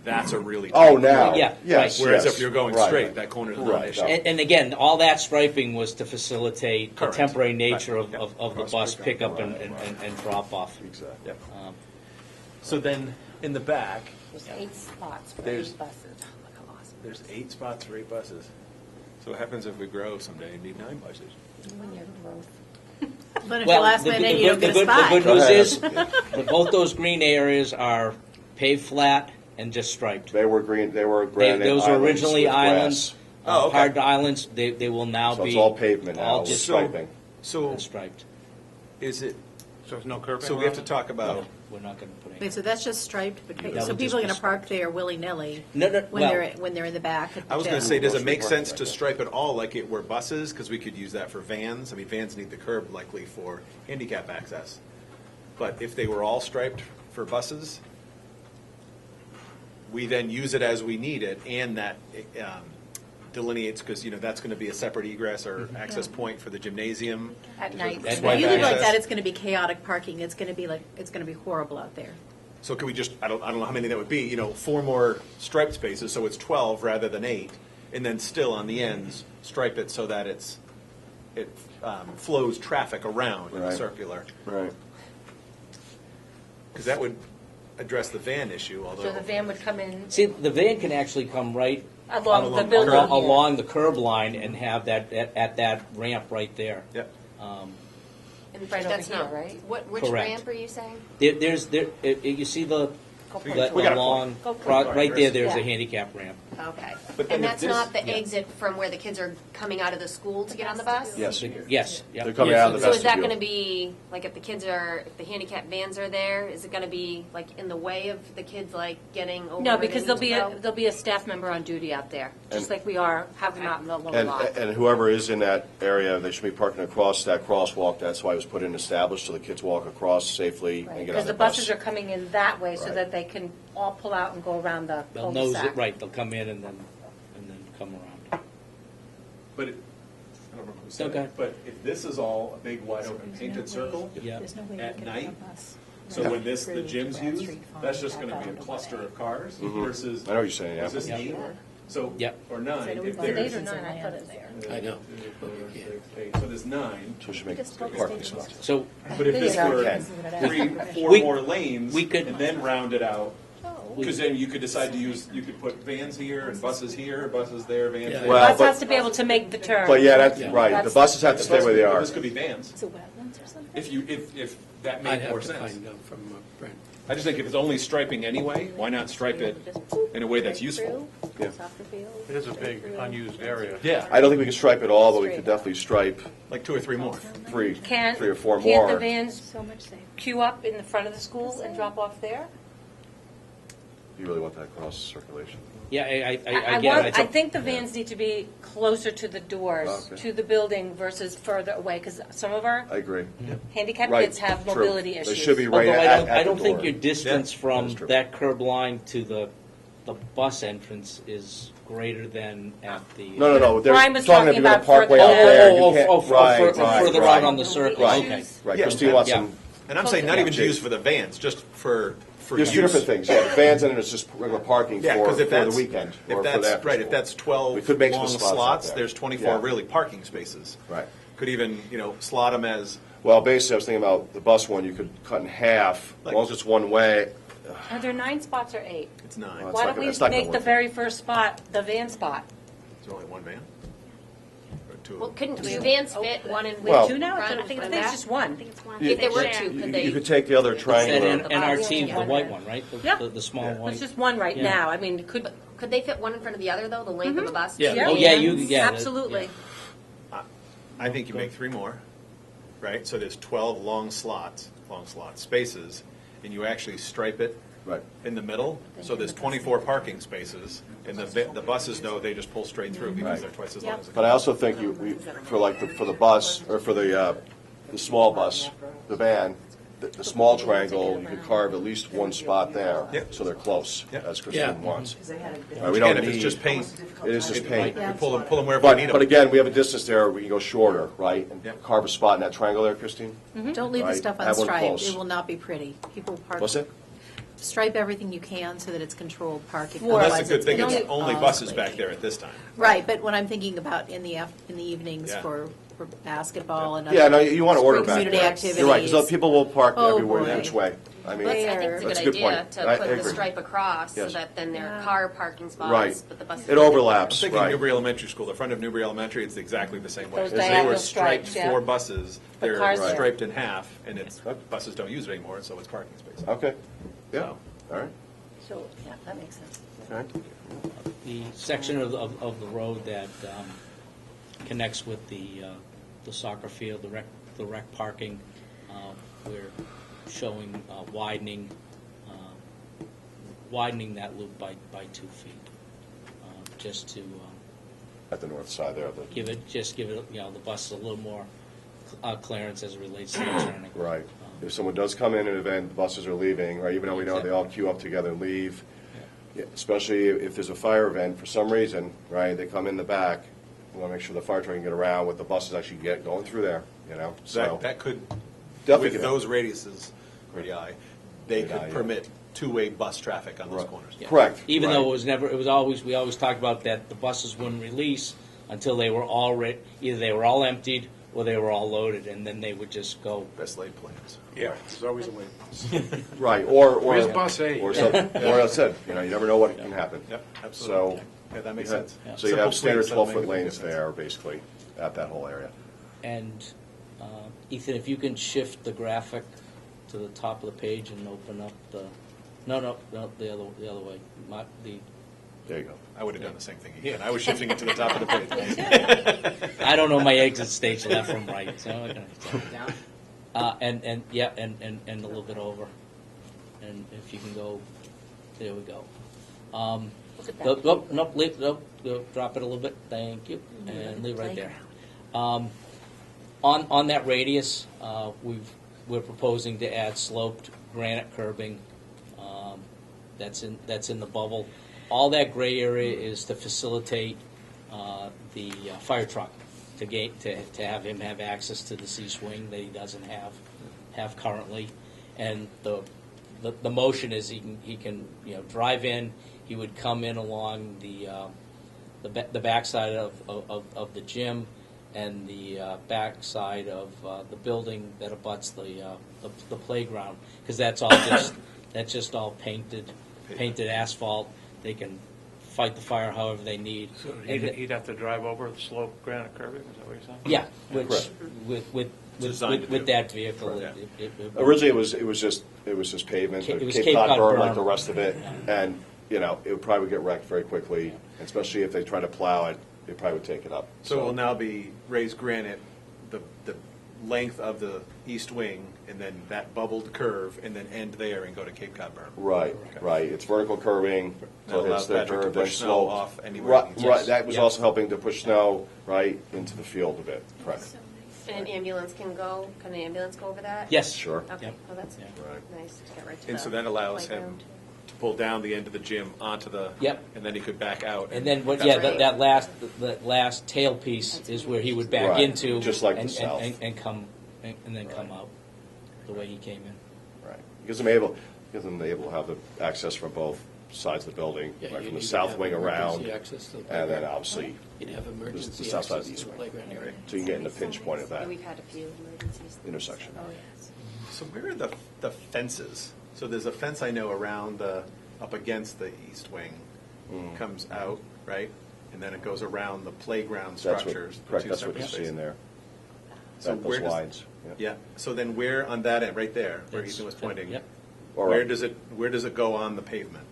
That's a really Oh, tight now? corner. Yeah, Yes, Whereas yes. if you're going Right, straight, right. that corner is not Right, an issue. no. And again, all that striping was to facilitate the Correct. temporary nature Right. of the bus pickup and drop off. Exactly. Yep. So then, in the back, There's 8 spots for There's- 8 buses. Look how awesome. there's 8 spots for 8 buses. So what happens if we grow someday and need 9 buses? When you're growth. But if Well, you last the- minute, the you don't good- get a the spot. good Go news ahead. is, that both those green areas are paved flat and just striped. They were granite Those were islands originally with grass. islands, Oh, okay. hard islands. They will now So be it's all pavement now, all with just striping. So striped. is it, So there's no curbing? so we have to talk No, about, we're not going to put any. Wait, so that's just striped, but That so would people are just going be to park there willy-nilly No, no, when well- they're in the back at the I was going to gym. say, does it Most make people sense park to right stripe it all like it were buses? Because we could use that for vans. I mean, vans need the curb likely for handicap access. But if they were all striped for buses, we then use it as we need it, and that delineates, because, that's going to be a separate egress or access point for the gymnasium. At night. That's If why you leave it like access. that, it's going to be chaotic parking. It's going to be horrible out there. So could we just, I don't know how many that would be, 4 more striped spaces, so it's 12 rather than 8, and then still on the ends, stripe it so that it flows traffic around in a Right. circular. Right. Because that would address the van issue, So although. the van would come in See, the van can actually come right along the the building curb. here. along the curb line and have that, at that ramp right there. Yep. And right over That's here, not, right? which Correct. ramp are you saying? You see the We got a long, point. right there, there's a Yeah. handicap ramp. Okay. But then And if that's this- not the yeah. exit from where the kids are coming out of the school to get on the bus? Yes. Yes, yep. They're coming out of the So is that vestibule. going to be, like, if the handicap vans are there, is it going to be, like, in the way of the kids, like, getting over? No, where they because need to go? there'll be a staff member on duty out there, just And- like we have them out in the lower And, lot. and whoever is in that area, they should be parking across that crosswalk. That's why it was put in established, so the kids walk across safely and get on Because the the bus. buses are coming in that way so Right. that they can all pull out and go around the They'll nose cul-de-sac. it, right, they'll come in and then come around. But I don't remember who said Okay. it, but if this is all a big wide open painted circle, Yeah. There's no way At you can night? have a bus so run when the through gym's Grand used, Street Farm that's just going to be a outbound cluster away. of cars Mhm. versus. I know what you're saying, yeah. Was this Yeah. 8? So, Yep. or 9, So if we Is it there's. 8 or 9? I thought it was there. I know. 8. So there's 9. So we should make Just tell the parking station spots. So, But if this There you were go. 3, 4 We- more lanes, we could- and then round it out, Oh. because then you could decide to use, you could put vans here, and buses here, buses there, vans Yeah. there. The Well, bus but- has to be able to make the turn. But yeah, that's Yeah. right. The That's- buses have to stay where they are. This could be vans, Is it wetlands or something? if that I'd made have more to sense. find out from Brent. I just think if it's only striping anyway, why not stripe it in a way that's useful? Yeah. It is a big unused area. Yeah, I don't think we can stripe it all, but we could definitely stripe like 2 or 3 more. three or four Can't the more. vans So much safer. queue up in the front of the school and drop off there? You really want that cross circulation? yeah, I I get it. I think the vans need to be closer to the doors, Okay. to the building versus further away, because some of our I agree. handicapped Right, kids have true. mobility They issues. should be right Although at I the don't think door. your distance Yeah, from that's true. that curb line to the bus entrance is greater than at the. No. They're Brian was talking if talking you're gonna about parkway further out there. Oh, you can't- further right. out on the circle, Right. okay. Right, Yeah. Christine wants Yeah. some, And I'm saying not even to Yeah. use for the vans, just for there's two use. different things, yeah, the vans and it's just regular parking Yeah, for because if the that's, weekend if or for that's, the right, if after that's school. 12 We could make some long spots out slots, there. there's 24 Yeah. really parking spaces. Right. Could even, slot them as, Well, basically, I was thinking about the bus one, you could cut in half, as long as it's one way. Are there 9 spots or 8? it's 9. Well, Why not don't gonna- we it's not gonna make the work. very first spot the van spot? There's only one van? Or 2 Well, of them? couldn't 2 vans fit, one in Well- Two now? front, I think one it's back? just one. I think it's one. If there were Share. 2, could they? You could take the other And triangular. NRT, the white one, right? Yeah. The small There's white. just one right Yeah. now. I mean, it could, Could they fit one in front of the other, though, the length of a bus? Yeah. Oh, yeah, yeah. absolutely. I think you make 3 more, right? So there's 12 long slot spaces, and you actually stripe it Right. in the middle, so there's 24 parking spaces, and the buses, though, they just pull straight through because Right. they're twice as long as the But I also think for the bus, or for the small bus, the van, the small triangle, you could carve at least one spot there, Yep. so they're close, Yep. as Yeah. Christine wants. Right, we Again, don't if it's need, just paint, it is just paint. you pull them wherever you need But them. again, we have a distance there, we can go shorter, right? And Yep. carve a spot in that triangle there, Christine? Don't leave the Right. stuff Have one unstriped. close. It will not be pretty. People park. What's it? Stripe everything you can so that it's controlled parking. Well, that's Otherwise, a good thing, gonna it's be only buses ugly. back there at this time. Right, but when I'm thinking about in the evenings Yeah. for basketball and Yeah, other no, you want to order spring back community there. activities. You're right, because people will park Oh, everywhere boy. each way. I mean, Well, I think That's it's a a good good idea point. to I put the agree. stripe across so Yes. that then there are car parking spots, Right. but the buses. It overlaps, I'm thinking right. Newbury Elementary School, the front of Newbury Elementary, it's exactly the same way. Those They were diagonal striped stripes, yeah. 4 buses, The they're cars there. striped in half, and it's, buses don't use it anymore, so it's parking space. Okay, yeah, So- all right, So, yeah, that makes sense. all right. The section of the road that connects with the soccer field, the rec parking, we're showing widening that loop by 2 feet, just to At the north side there, give it, the bus a little more clearance as it relates to the turning. right. If someone does come in an event, buses are leaving, right, even though we know they all queue up together and leave, Yeah, especially if there's a fire event for some reason, right? They come in the back. We want to make sure the fire truck can get around with the buses actually going through there. You know, so That could, Definitely with could those radiuses, radii, they Radii, could yeah. permit two-way bus traffic on those Right. corners. Correct. Even right. though it was always, we always talked about that the buses wouldn't release until they were either they were all emptied or they were all loaded, and then they would just go. Best laid plans. Yeah, there's always a late bus. Right, or Where's bus 8? or something. Or I said, you know, you never know what can happen. Yep, absolutely. So Yeah, that makes you sense. have- So you have Simple standard tweaks, that'll make 12-foot a big lanes difference. there, basically, at that whole area. And Ethan, if you can shift the graphic to the top of the page and open up the, no, the other way. There you go. I would have done the same thing again. I was shifting it to the top of the page. I don't know my exit stage left from right, so I'm gonna. And a little bit over, and if you can go, there we go. Drop it a little bit. Thank you, and leave it right there. On that radius, we're proposing to add sloped granite curbing. That's in the bubble. All that gray area is to facilitate the fire truck to have him have access to the C-swing that he doesn't have currently, and the motion is he can drive in. He would come in along the backside of the gym and the backside of the building that abuts the playground, because that's just all painted asphalt. They can fight the fire however they need. So he'd have to drive over the slope granite curbing, is that what you're saying? Yeah, which Correct. with that vehicle, Correct. Originally, it was just pavement, It was Cape Cod berm like berm. the rest of it, and it would probably get wrecked very quickly, especially if they try to plow it. They probably would take it up. So it will now be raised granite, the length of the east wing, and then that bubbled curve, and then end there and go to Cape Cod berm. Right, Okay. right. It's vertical curving. That So it allows hits the Patrick to curve, then push snow slope. off anywhere Right, he needs. right. That was Yes. also helping to push snow right into the field a bit. Correct. And an ambulance can the ambulance go over that? Yes. Sure. Okay, Yep. well, that's Yeah. Right. nice to get right to And the so that allows him playground. to pull down the end of the gym onto the. Yep. And then he could back out. And then that's right. that last tail piece is where he would back Right, into, just like the and, south. and come and then come out the way he came in. Right. Gives them able to have the access from both sides of the building, Yeah, right you from the could south have wing around, emergency access to the and then playground. obviously You'd have the emergency south side of access the to east the wing. playground area. So you get in the pinch point of that Yeah, we've had a few emergencies. intersection. Oh, yes. So where are the fences? So there's a fence I know around up against the east wing, comes out, right? And then it goes around the playground That's what, structures. the correct, two that's what you separate see in spaces. there. So Those where does- lines. Yeah, so then where on that end, right there, where It's- Ethan was pointing? Yep. Or Where does it go on the pavement?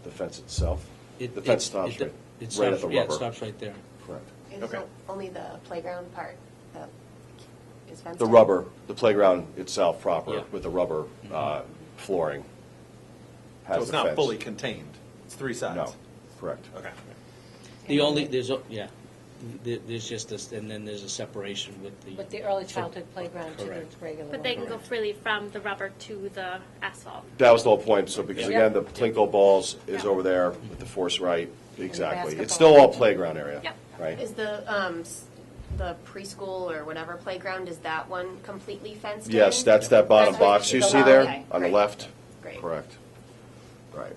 the fence itself? It- The fence it- stops it- right, it right stops- at the Yeah, it rubber. stops right there. Correct. And Okay. so only the playground part that is fenced The in? rubber, the playground itself proper Yeah. with the rubber flooring has So it's the not fence. fully contained, it's three sides? No, correct. Okay. There's just this, and then there's a separation With the early childhood playground to the Correct. regular But one. they can go freely from the rubber to the asphalt. That was the whole point, so because Yeah. again, the Plinko balls is Yeah. over there with the force right, exactly. It's basketball. still all playground area, Yep. right? Is the preschool or whatever playground, is that one completely fenced in? Yes, that's that bottom That's right. box you Oh, see there okay, on the great. left. Great. Correct. Right.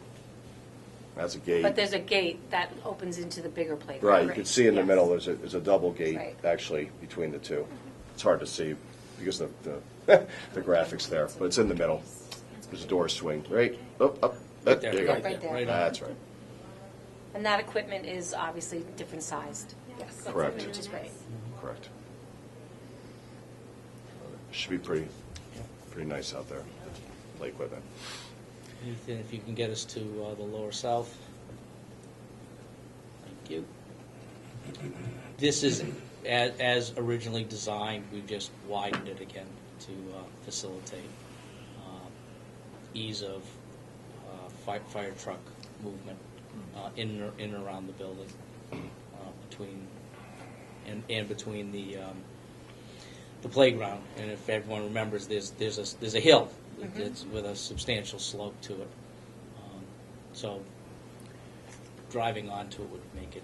That's a gate. But there's a gate that opens into the bigger playground. Right, you can see in the Yes. middle, there's a double gate, Right. actually, between the two. It's hard to see because of the the graphics there, but it's in the middle. There's a door swing, right? Up, Right there there, you go. right there. Right on. That's right. And that equipment is obviously different sized. Yes. Correct. Which is great. Correct. Should be pretty nice out there, the play equipment. Ethan, if you can get us to the lower south. Thank you. This is, as originally designed, we've just widened it again to facilitate ease of fire truck movement in and around the building, between the playground. And if everyone remembers, there's a hill that's with a substantial slope to it. So driving onto it would make it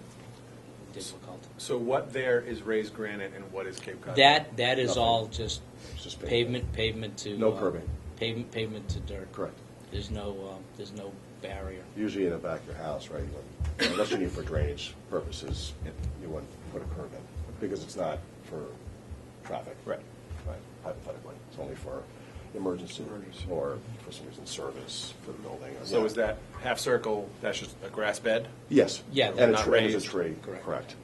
difficult. So what there is raised granite and what is Cape Cod? That is Nothing. all just It's just pavement to. No curbing. Pavement to dirt. Correct. There's no barrier. Usually in the back of your house, right, unless you need for drainage purposes, you wouldn't put a curb in, because it's not for traffic. Right. Right, hypothetically. It's only for emergency or for some reason service for the building. So Yeah. is that half circle, that's just a grass bed? Yes. Yeah, And not it's a raised. tree, Correct. correct.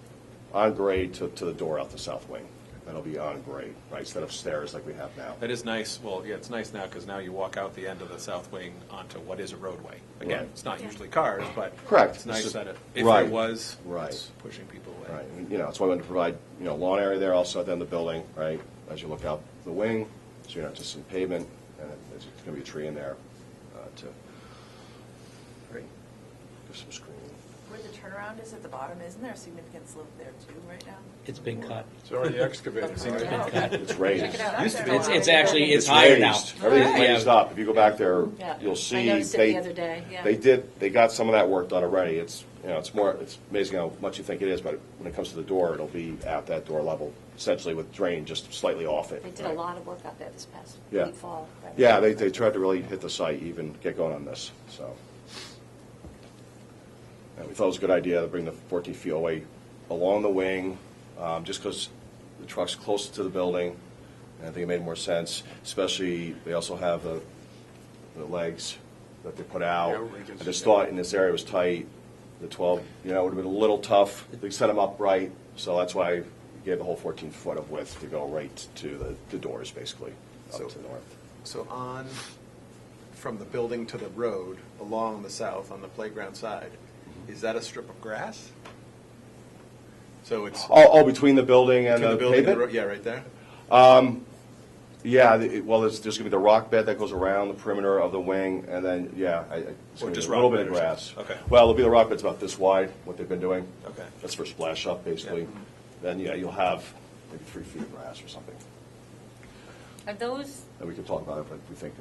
On grade to the door out the south wing. That'll be on grade, right, instead of stairs like we have now. That is nice. Well, yeah, it's nice now because now you walk out the end of the south wing onto what is a roadway. Again, Right. it's not usually cars, but Correct. it's nice It's just- that if right. it was, Right. it's pushing people away. Right, and, that's why we wanted to provide, lawn area there also at the end of the building, right, as you look out the wing, so you're not just in pavement, and there's going to be a tree in there to give some screening. Where the turnaround is at the bottom, isn't there a significant slope there too right now? It's been cut. It's already excavated. It's been cut. It's raised. Check it out. Used to be. It's actually, it's higher now. raised. Everything's Yeah. raised up. If you go back there, Yeah. you'll see. I noticed it the other day, yeah. They got some of that work done already. It's amazing how much you think it is, but when it comes to the door, it'll be at that door level, essentially with drain just slightly off it. They did a lot of work out there this past Yeah. fall. right? Yeah, they tried to really hit the site, even get going on this, so. And we thought it was a good idea to bring the 14 feet away along the wing, just because the truck's closer to the building, and I think it made more sense, especially, they also have the legs that they put out. Yeah, I just thought in this area was tight, the 12, it would have been a little tough, they set them up right, so that's why we gave the whole 14 foot of width to go right to the doors, basically, up So- to the north. So from the building to the road, along the south, on the playground side, is that a strip of grass? So it's Oh, between the building and between the the building and the pavement? road? Yeah, right there? Yeah, well, there's going to be the rock bed that goes around the perimeter of the wing, and then, it's Or gonna be just a little rock bit of bed or grass. something? Okay. Well, it'll be the rock bed's about this wide, what they've been doing. Okay. That's for splash up, basically. Yeah. Then, you'll have maybe 3 feet of grass or something. Are those, And we can talk about it, but we think,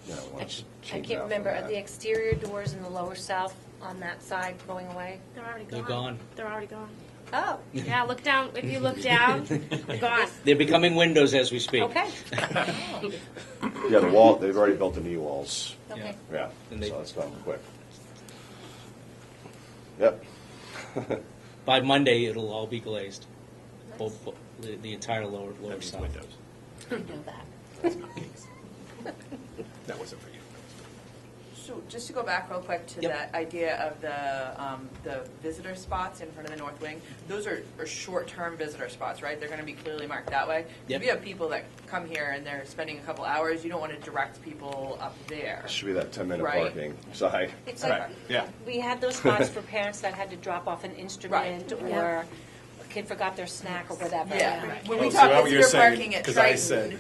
we want to I change can't that from remember, are that. the exterior doors in the lower south on that side going away? They're already They're gone. gone. They're already gone. Oh, Yeah, look down. If you look down, they're gone. They're becoming windows as we speak. okay. Yeah, the wall, they've already built the knee walls. Okay. Yeah, And they- so it's gone quick. Yep. By Monday, it'll all be glazed. The entire lower That means south. windows. I know that. That wasn't for you. So just to go back real quick to Yep. that idea of the visitor spots in front of the north wing, those are short-term visitor spots, right? They're going to be clearly marked that way. Yep. If you have people that come here and they're spending a couple hours, you don't want to direct people up there. It should be that 10-minute Right. parking side. It's Right, like, yeah. we had those spots for parents that had to drop off an instrument, or a kid forgot their snack or whatever. Yeah. When we Oh, so talk now what you're visitor saying, parking at 'cause I Triton, said-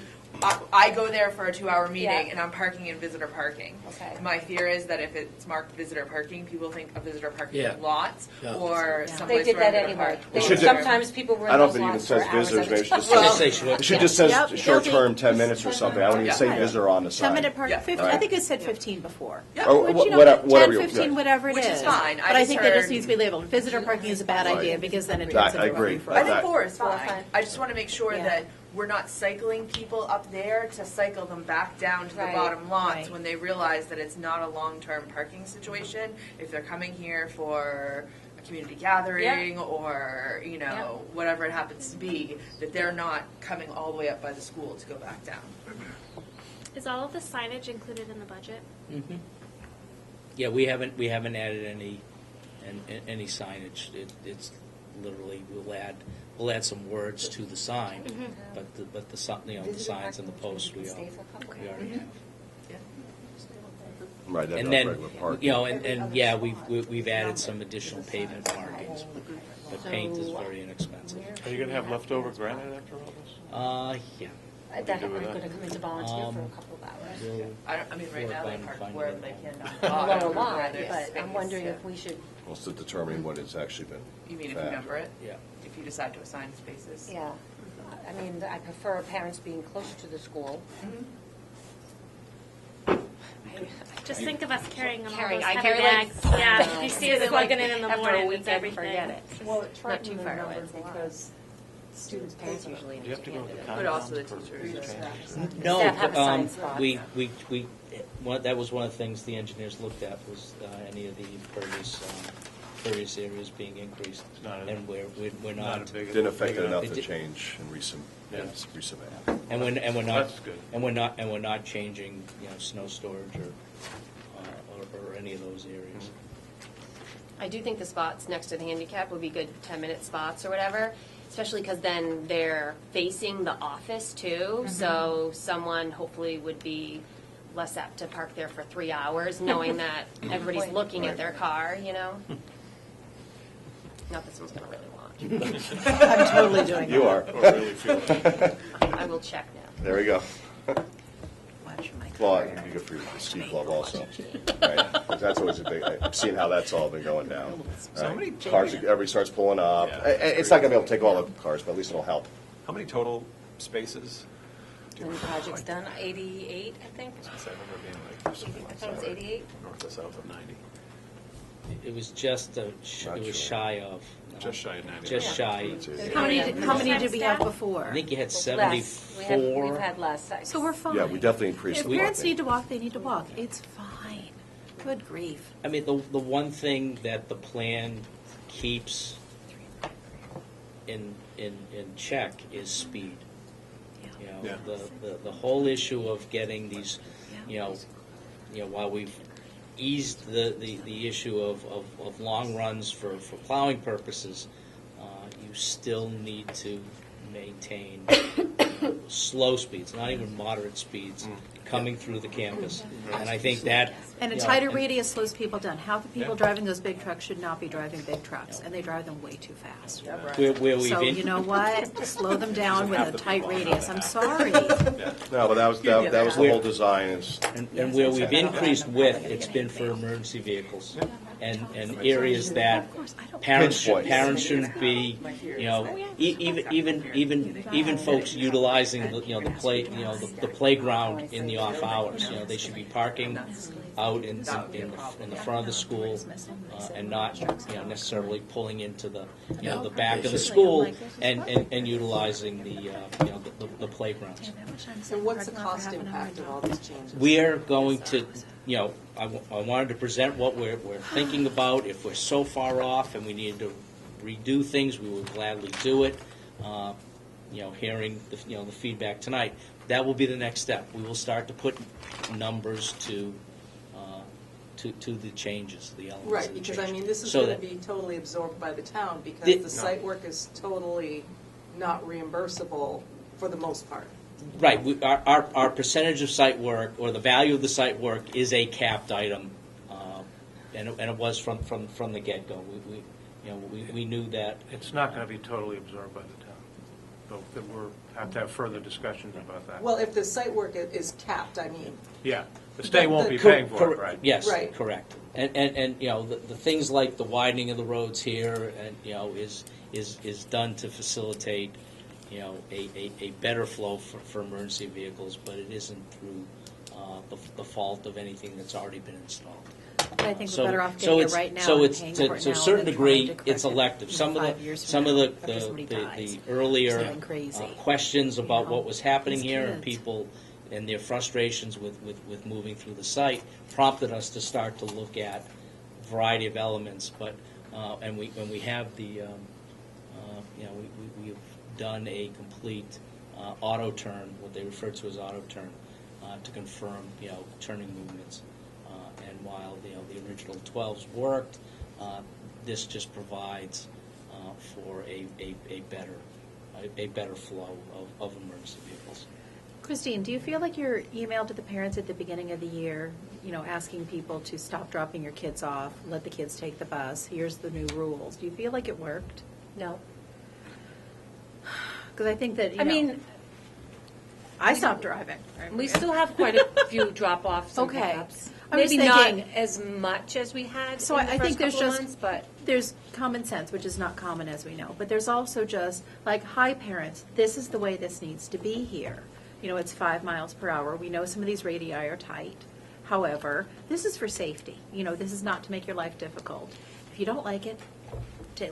I go there for a 2-hour meeting Yeah. and I'm parking in visitor parking. Okay. My fear is that if it's marked visitor parking, people think a visitor parking Yeah. lot Yeah. or Yeah. someplace They did where I'm that gonna anyway. park. They- should- Sometimes people were I in don't those think it even lots for says hours visitors, at a maybe it should time. just Say short. It should just says Yep, short-term, building. 10 minutes or something. I wouldn't even say Yeah. visitor on the side. 10-minute park, Yeah. 15, I think it said 15 before. Yeah. Or Which, whatever 10, you- 15, yeah. whatever it Which is fine. I But I just think that just heard- needs to be labeled. Visitor parking is a bad Right. idea, because then it That- turns I into a agree. free for I all. think 4 is Well, fine. fine. I just want to make sure Yeah. that we're not cycling people up there to cycle them back down to the Right, bottom lots right. when they realize that it's not a long-term parking situation. If they're coming here for a community gathering or, whatever it happens to be, that they're not coming all the way up by the school to go back down. Is all of the signage included in the budget? Mhm. Yeah, we haven't added any signage. It's literally we'll add some words to the sign, but the signs and the posts we already have. Right, that's And not then, regular parking. we've added some additional pavement markings, but paint is very inexpensive. Are you going to have leftover granite after all this? Yeah. That I'm going to come in to volunteer for a couple of hours. We'll Right now they work park on where finding they it. can. The lower lot, where there's but I'm space, wondering yeah. if we should, Well, it's to determine what it's actually been. You mean if you found. number it? Yeah. If you decide to assign spaces? yeah. I mean, I prefer parents being closer to the school. Just think of us carrying them all Carrying- those I heavy carry, like, bags. Yeah, you see us plugging in the after a morning, it's weekend, everything. forget it. Well, it Not tried too the far away. number because students pay Parents for it. usually Do you have to go with the understand it. But also the compound for teachers. changes? No, Staff have assigned spots. that was one of the things the engineers looked at, was any of the pervious areas being increased. It's not a- And we're Not not, a big. Didn't affect it big enough It to did- change and Yeah. resubmit. and we're not, That's good. and we're not changing, snow storage or any of those areas. I do think the spots next to the handicap would be good 10-minute spots or whatever, especially because then they're facing the office too. So someone hopefully would be less apt to park there for 3 hours, knowing that everybody's looking at their car, Not that someone's going to really want. I'm totally doing You that. are. Or really feel it. I will check now. There we go. Watch my Well, career. it'd be good for your ski club also. Right? 'Cause that's always a big, I've seen how that's all been going down. So how Right? many- Cars, everybody starts pulling up. Yeah. It's not gonna be able to take all the cars, but at least it'll help. How many total spaces? When the project's done, 88, I think. I remember being like something I like thought it was 88. north to south of 90. It was just, it Not was sure. shy of. Just shy of 90. Just shy. That's easy. How many did we have I before? think you had Less. 74. We've had less. So we're fine. Yeah, we definitely increased If the parents parking. need to walk, they need to walk. It's fine. Good grief. I mean, the one thing that the plan keeps in check is speed. Yeah. The whole issue of getting these, while we've eased the issue of long runs for plowing purposes, you still need to maintain slow speeds, not even moderate speeds, coming through the campus. And I think that. And a you know, tighter and- radius slows people down. Half the people Yeah. driving those big trucks should not be driving big trucks, and they drive them way too fast. Where we've So in- you know what? Slow them down with a tight radius. I'm sorry. No, but that was the whole design is, And where we've increased width, it's been for emergency vehicles and areas that parents shouldn't be, even folks utilizing the playground in the off hours. They should be parking out in the front of the school and not necessarily pulling into the back of the school and utilizing the playgrounds. So what's the cost impact of all these changes? We are going to, I wanted to present what we're thinking about. If we're so far off and we need to redo things, we will gladly do it. Hearing the feedback tonight, that will be the next step. We will start to put numbers to the changes, the elements Right, of the because change. I mean, this is So going to that- be totally absorbed by the town The- because the site work is totally not reimbursable for the most part. Right, our percentage of site work, or the value of the site work, is a capped item, and it was from the get-go. We knew that. It's not going to be totally absorbed by the town. So that we'll have to have further discussions about that. Well, if the site work is capped, I mean, Yeah, the state won't be Cor- paying for it, cor- right? Yes, Right. correct. And the things like the widening of the roads here, and is done to facilitate a better flow for emergency vehicles, but it isn't through the fault of anything that's already been installed. But I think So- we're better off so getting it it's- right now so and it's paying to- for it to a now certain than degree, trying to it's correct it, elective. Some of 5 years the from some of now the after somebody dies. the earlier It's going crazy. questions about what was happening These here and kids. people and their frustrations with moving through the site prompted us to start to look at a variety of elements. But and we have the we've done a complete auto turn, what they refer to as auto turn, to confirm turning movements. And while the original 12s worked, this just provides for a better flow of emergency vehicles. Christine, do you feel like your email to the parents at the beginning of the year, asking people to stop dropping your kids off, let the kids take the bus, here's the new rules, do you feel like it worked? No. Because I think that, I mean, I stopped driving. we still have quite a few drop-offs and Okay. pickups. I was Maybe not thinking- as much as we had So in the I think first there's couple of just, months, but there's common sense, which is not common as we know, but there's also just, like, hi parents, this is the way this needs to be here. It's 5 miles per hour. We know some of these radii are tight. However, this is for safety. You know, this is not to make your life difficult. If you don't like it,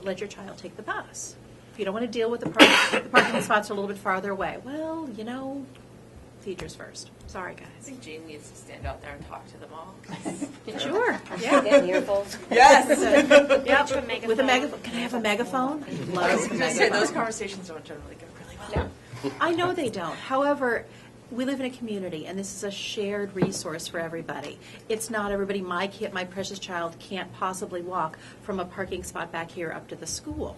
let your child take the bus. If you don't want to deal with the parking spots are a little bit farther away, well, you know, teachers first. Sorry, I guys. think Jane needs to stand out there and talk to them all. Sure. Yeah. Get earphones. Yes. Yeah. With a megaphone. Can I have a megaphone? I I was love a going to say, those megaphone. conversations don't generally go really well. I know they don't. However, we live in a community, and this is a shared resource for everybody. It's not everybody, my kid, my precious child can't possibly walk from a parking spot back here up to the school.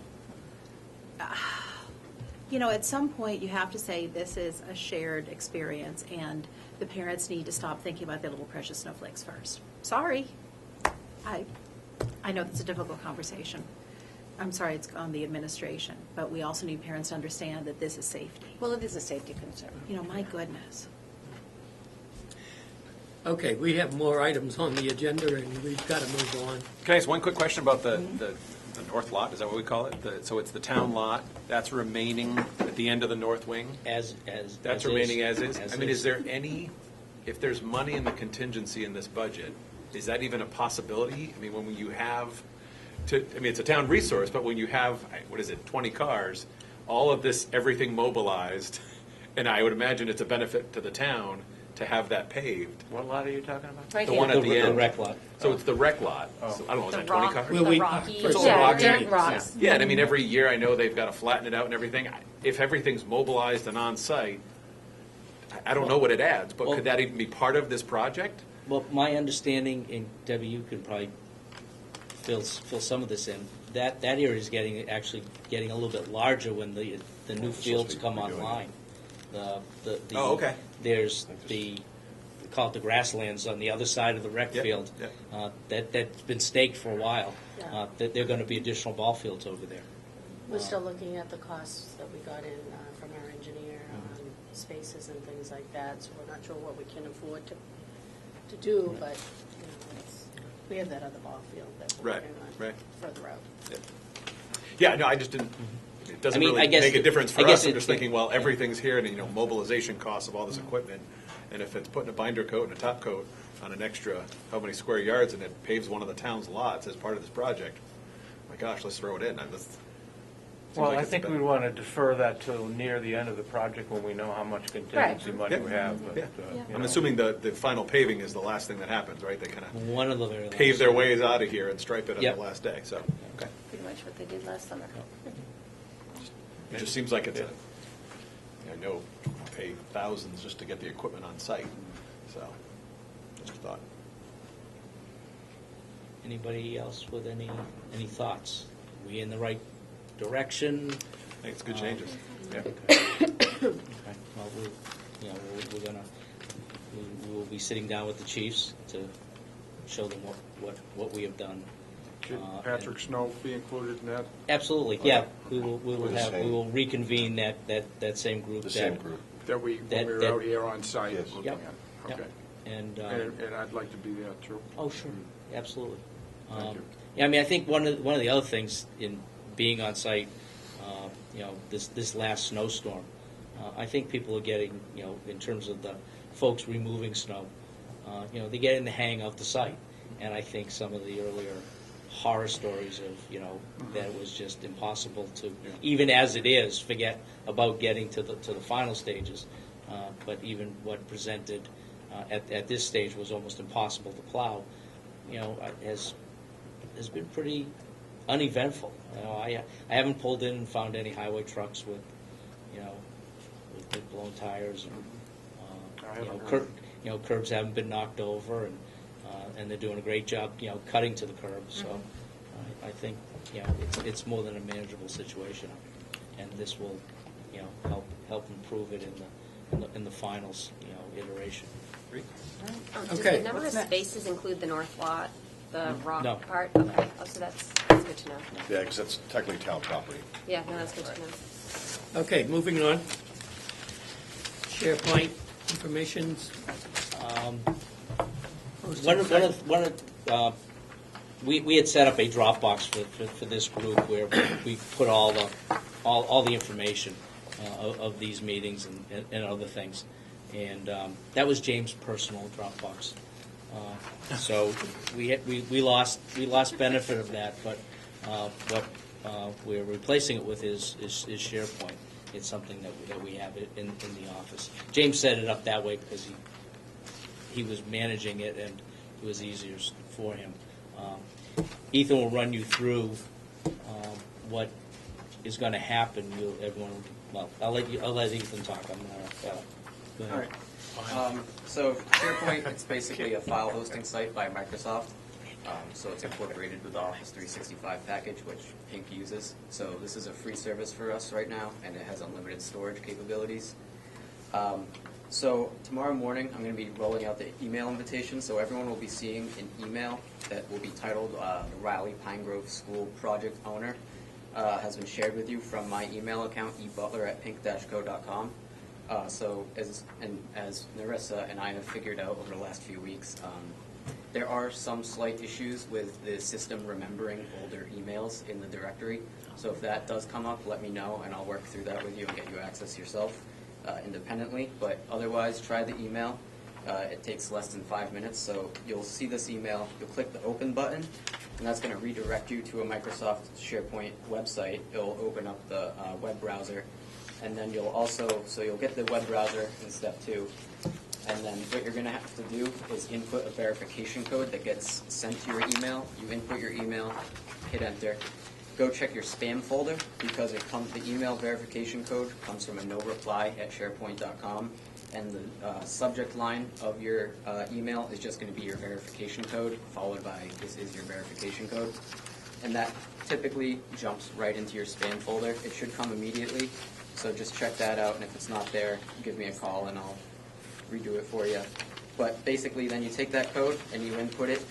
You know, at some point, you have to say this is a shared experience, and the parents need to stop thinking about their little precious snowflakes first. Sorry. I know that's a difficult conversation. I'm sorry it's on the administration, but we also need parents to understand that this is safety. Well, it is a safety concern. You know, my goodness. Okay, we have more items on the agenda, and we've got to move on. Can I ask one quick question about the north lot? Is that what we call it? So it's the town lot that's remaining at the end of the north wing? That's remaining as is? I mean, is there any, if there's money in the contingency in this budget, is that even a possibility? I mean, when you have, it's a town resource, but when you have, 20 cars, all of this, everything mobilized, and I would imagine it's a benefit to the town to have that paved. What lot are you talking about? Right The here. one at the end. The rec lot. So it's the rec lot. So, I don't know, is The that 20 rock, cars? Well, the we- rocky, It's all yeah, rocky. dirt rocks. Yeah, and I mean, every year I know they've got to flatten it out and everything. If everything's mobilized and on-site, I don't know what it adds, but could that even be part of this project? Well, my understanding, and Debbie, you can probably fill some of this in, that area is actually getting a little bit larger when the new fields come online. Oh, okay. There's we call it the grasslands on the other side of the rec Yep, field. yep. That's been staked for a while. Yeah. That there are going to be additional ball fields over there. We're still looking at the costs that we got in from our engineer on spaces and things like that, so we're not sure what we can afford to do, but, you know, we have that other ball field that we're Right, working right. on further out. Yeah, no, I just didn't, it doesn't I mean, really I guess make a difference for I guess us. I'm it- just thinking, well, everything's here, and, mobilization costs of all this equipment, and if it's putting a binder coat and a top coat on an extra, how many square yards, and it paves one of the town's lots as part of this project, my gosh, let's throw it in. Well, I think we want to defer that till near the end of the project when we know how much contingency money we have. But, Yeah. you I'm know. assuming the final paving is the last thing that happens, right? They kind of One of the very pave last. their ways out of here and stripe it on Yep. the last day, so, okay. Pretty much what they did last summer. It just seems like it's I know you pay thousands just to get the equipment on site, so, just a thought. Anybody else with any thoughts? Are we in the right direction? I think it's good changes. Yeah. Okay. Well, we're gonna, we will be sitting down with the chiefs to show them what we have done. Should and- Patrick Snow be included in that? Absolutely, yeah. We will We're the same. we will reconvene that same group. The same group. That when we That- were that- out here on site Yes. looking Yep. at? Yep. Okay. And, And I'd like to be there too. oh, sure, absolutely. Thank you. Yeah, I mean, I think one of the other things in being on site, this last snowstorm, I think people are getting, in terms of the folks removing snow, they're getting the hang of the site. And I think some of the earlier horror stories of, that it was just impossible to, even as it is, forget about getting to the final stages. But even what presented at this stage was almost impossible to plow, has been pretty uneventful. I haven't pulled in and found any highway trucks with blown tires, and curbs haven't been knocked over, and they're doing a great job, cutting to the curb. So I think, it's more than a manageable situation, and this will, help improve it in the finals, iteration. Does Okay. the number of spaces include the north lot, the rock No. part? Okay, so that's good to know. Yeah, because that's technically town property. Yeah, no, that's good to know. Okay, moving on. SharePoint informations. We had set up a Dropbox for this group where we put all the information of these meetings and other things, and that was James' personal Dropbox. So we lost benefit of that, but what we're replacing it with is SharePoint. It's something that we have in the office. James set it up that way because he was managing it and it was easier for him. Ethan will run you through what is going to happen. I'll let Ethan talk. I'm going to. All right. So SharePoint, it's basically a file hosting site by Microsoft. So it's incorporated with the Office 365 package, which Pink uses. So this is a free service for us right now, and it has unlimited storage capabilities. So tomorrow morning, I'm going to be rolling out the email invitation. So everyone will be seeing an email that will be titled the Riley Pine Grove School Project Owner. Has been shared with you from my email account, ebutler@pink-co.com. So as Narissa and I have figured out over the last few weeks, there are some slight issues with the system remembering older emails in the directory. So if that does come up, let me know, and I'll work through that with you and get you access yourself independently. But otherwise, try the email. It takes less than 5 minutes. So you'll see this email. You'll click the open button, and that's going to redirect you to a Microsoft SharePoint website. It'll open up the web browser. And then you'll get the web browser in step 2. And then what you're going to have to do is input a verification code that gets sent to your email. You input your email, hit enter. Go check your spam folder because the email verification code comes from a no reply at sharepoint.com. And the subject line of your email is just going to be your verification code, followed by this is your verification code. And that typically jumps right into your spam folder. It should come immediately. So just check that out, and if it's not there, give me a call and I'll redo it for you. But basically, then you take that code and you input it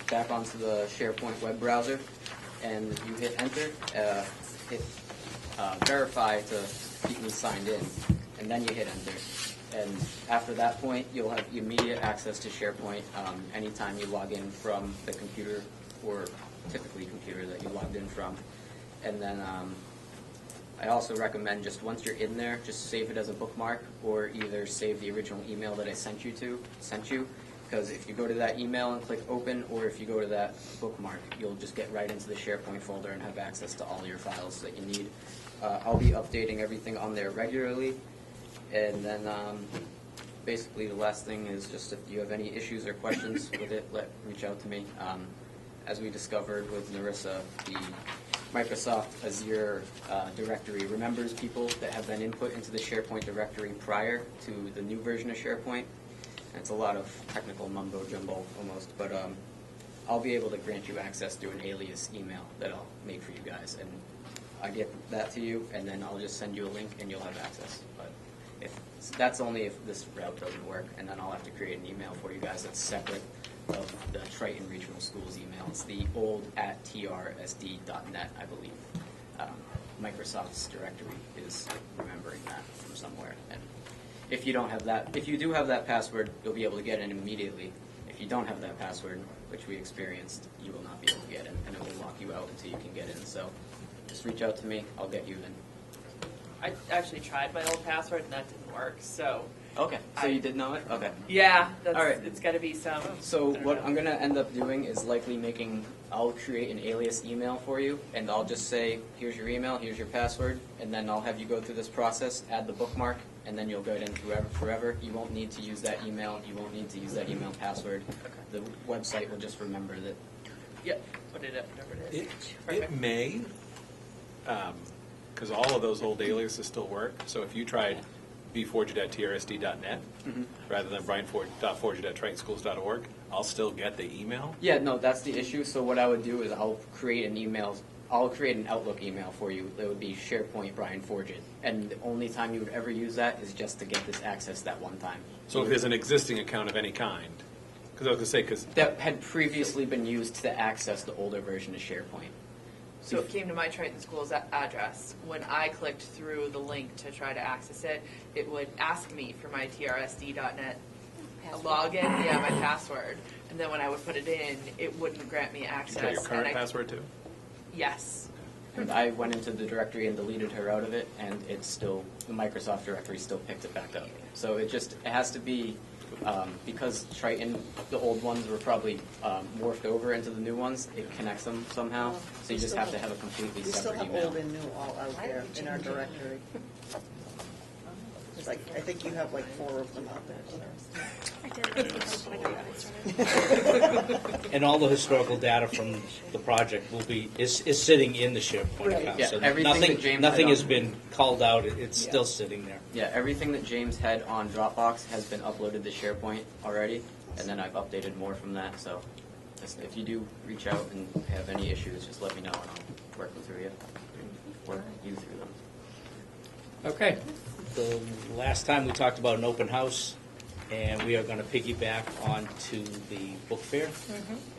back onto the SharePoint web browser, and you hit enter, hit verify to keep me signed in, and then you hit enter. And after that point, you'll have immediate access to SharePoint anytime you log in from the computer, or typically computer that you logged in from. And then I also recommend just once you're in there, just save it as a bookmark, or either save the original email that I sent you, because if you go to that email and click open, or if you go to that bookmark, you'll just get right into the SharePoint folder and have access to all your files that you need. I'll be updating everything on there regularly, and then basically the last thing is just if you have any issues or questions with it, reach out to me. As we discovered with Narissa, the Microsoft Azure directory remembers people that have been input into the SharePoint directory prior to the new version of SharePoint. And it's a lot of technical mumbo-jumbo almost, but I'll be able to grant you access through an alias email that I'll make for you guys. And I get that to you, and then I'll just send you a link and you'll have access. But that's only if this route doesn't work, and then I'll have to create an email for you guys that's separate of the Triton Regional Schools email. It's the old @trsd.net, I believe. Microsoft's directory is remembering that from somewhere. And if you don't have that, if you do have that password, you'll be able to get in immediately. If you don't have that password, which we experienced, you will not be able to get in, and it will lock you out until you can get in. So just reach out to me. I'll get you in. I actually tried my old password and that didn't work, so. Okay, so you did know it? Okay. Yeah, All right. It's got to be some. So what I'm going to end up doing is likely I'll create an alias email for you, and I'll just say, here's your email, here's your password, and then I'll have you go through this process, add the bookmark, and then you'll go in forever. You won't need to use that email. You won't need to use that email password. The website will just remember that. Yep, put it up, whatever it is. It may, because all of those old aliases still work. So if you tried bforger@trsd.net rather than brian.forger@tritonschools.org, I'll still get the email. Yeah, no, that's the issue. So what I would do is I'll create an Outlook email for you. That would be SharePoint Brian Forget. And the only time you would ever use that is just to get this access that one time. So if there's an existing account of any kind, because I was going to say, that had previously been used to access the older version of SharePoint. So it came to my Triton Schools address. When I clicked through the link to try to access it, it would ask me for my trsd.net login, my password. And then when I would put it in, it wouldn't grant me access. Is that your current password too? Yes. And I went into the directory and deleted her out of it, and the Microsoft directory still picked it back up. So it has to be Because Triton, the old ones were probably morphed over into the new ones, it connects them somehow, so you just have to have a completely We still separate have email. old and new all out there in our directory. It's like, I think you have like 4 of them out there. I did. So. And all the historical data from the project is sitting in the SharePoint Right. account. Yeah, So everything nothing, that James nothing had has on- been called out, it's still sitting there. Yeah, everything that James had on Dropbox has been uploaded to SharePoint already, and then I've updated more from that, so if you do reach out and have any issues, just let me know and I'll work through you, work you through them. Okay. The last time we talked about an open house, and we are going to piggyback onto the book fair.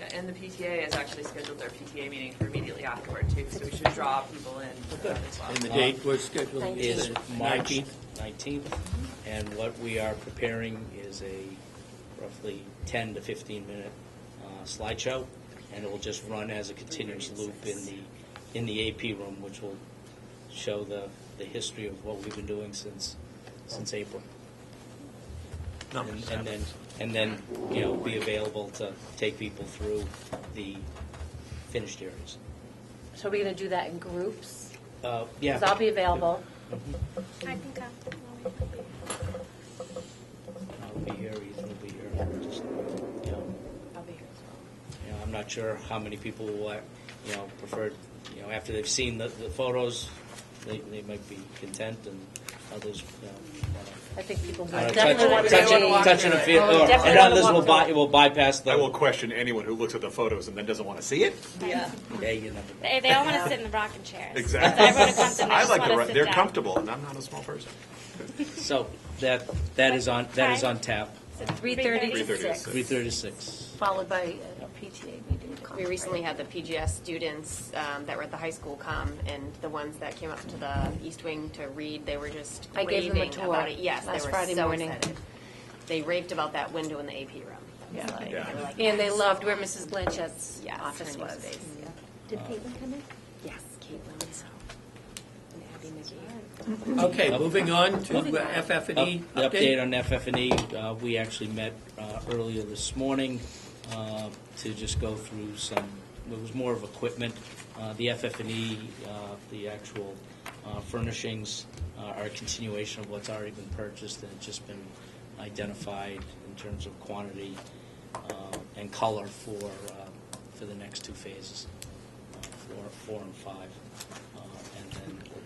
Yeah, and the PTA has actually scheduled their PTA meeting for immediately afterward too, so we should draw people in for that as well. And the date we're scheduling Is is March 19th. 19th, and what we are preparing is a roughly 10 to 15 minute slideshow, and it will just run as a continuous loop in the AP room, which will show the history of what we've been doing since April. And then be available to take people through the finished areas. So we're going to do that in groups? Yeah. Because I'll be available. I can come. I'll be here, Ethan will be here. Just, I'll be here as well. I'm not sure how many people will, prefer, after they've seen the photos, they might be content, and others, I think people will touch definitely want to and feel, Oh, and definitely others wanna walk will bypass the. I will question anyone who looks at the photos and then doesn't want to see it. Yeah. Yeah, you never know. They all want to sit in the rocking chairs. Exactly. Everyone who comes in, they I just like want to the sit they're down. comfortable, and I'm not a small person. So that is on tap. 3:30 to 3:30 to 6, 3:36. followed by a PTA meeting. We recently had the PGS students that were at the high school come, and the ones that came up to the East Wing to read, they were just I gave them a raving tour about it. Yes, last they were Friday so morning. excited. They raved about that window in the AP room. Yeah. Like, Yeah. They were like, And they yes. loved where Mrs. Blanchett's Yes, office her new was. space, yeah. Did Caitlin come in? Yes, Caitlin, so. And Abby McGee. Okay, moving on to FF&E The update update. on FF&E, we actually met earlier this morning to just go through it was more of equipment. The FF&E, the actual furnishings are a continuation of what's already been purchased, and it's just been identified in terms of quantity and color for the next 2 phases, 4 and 5. And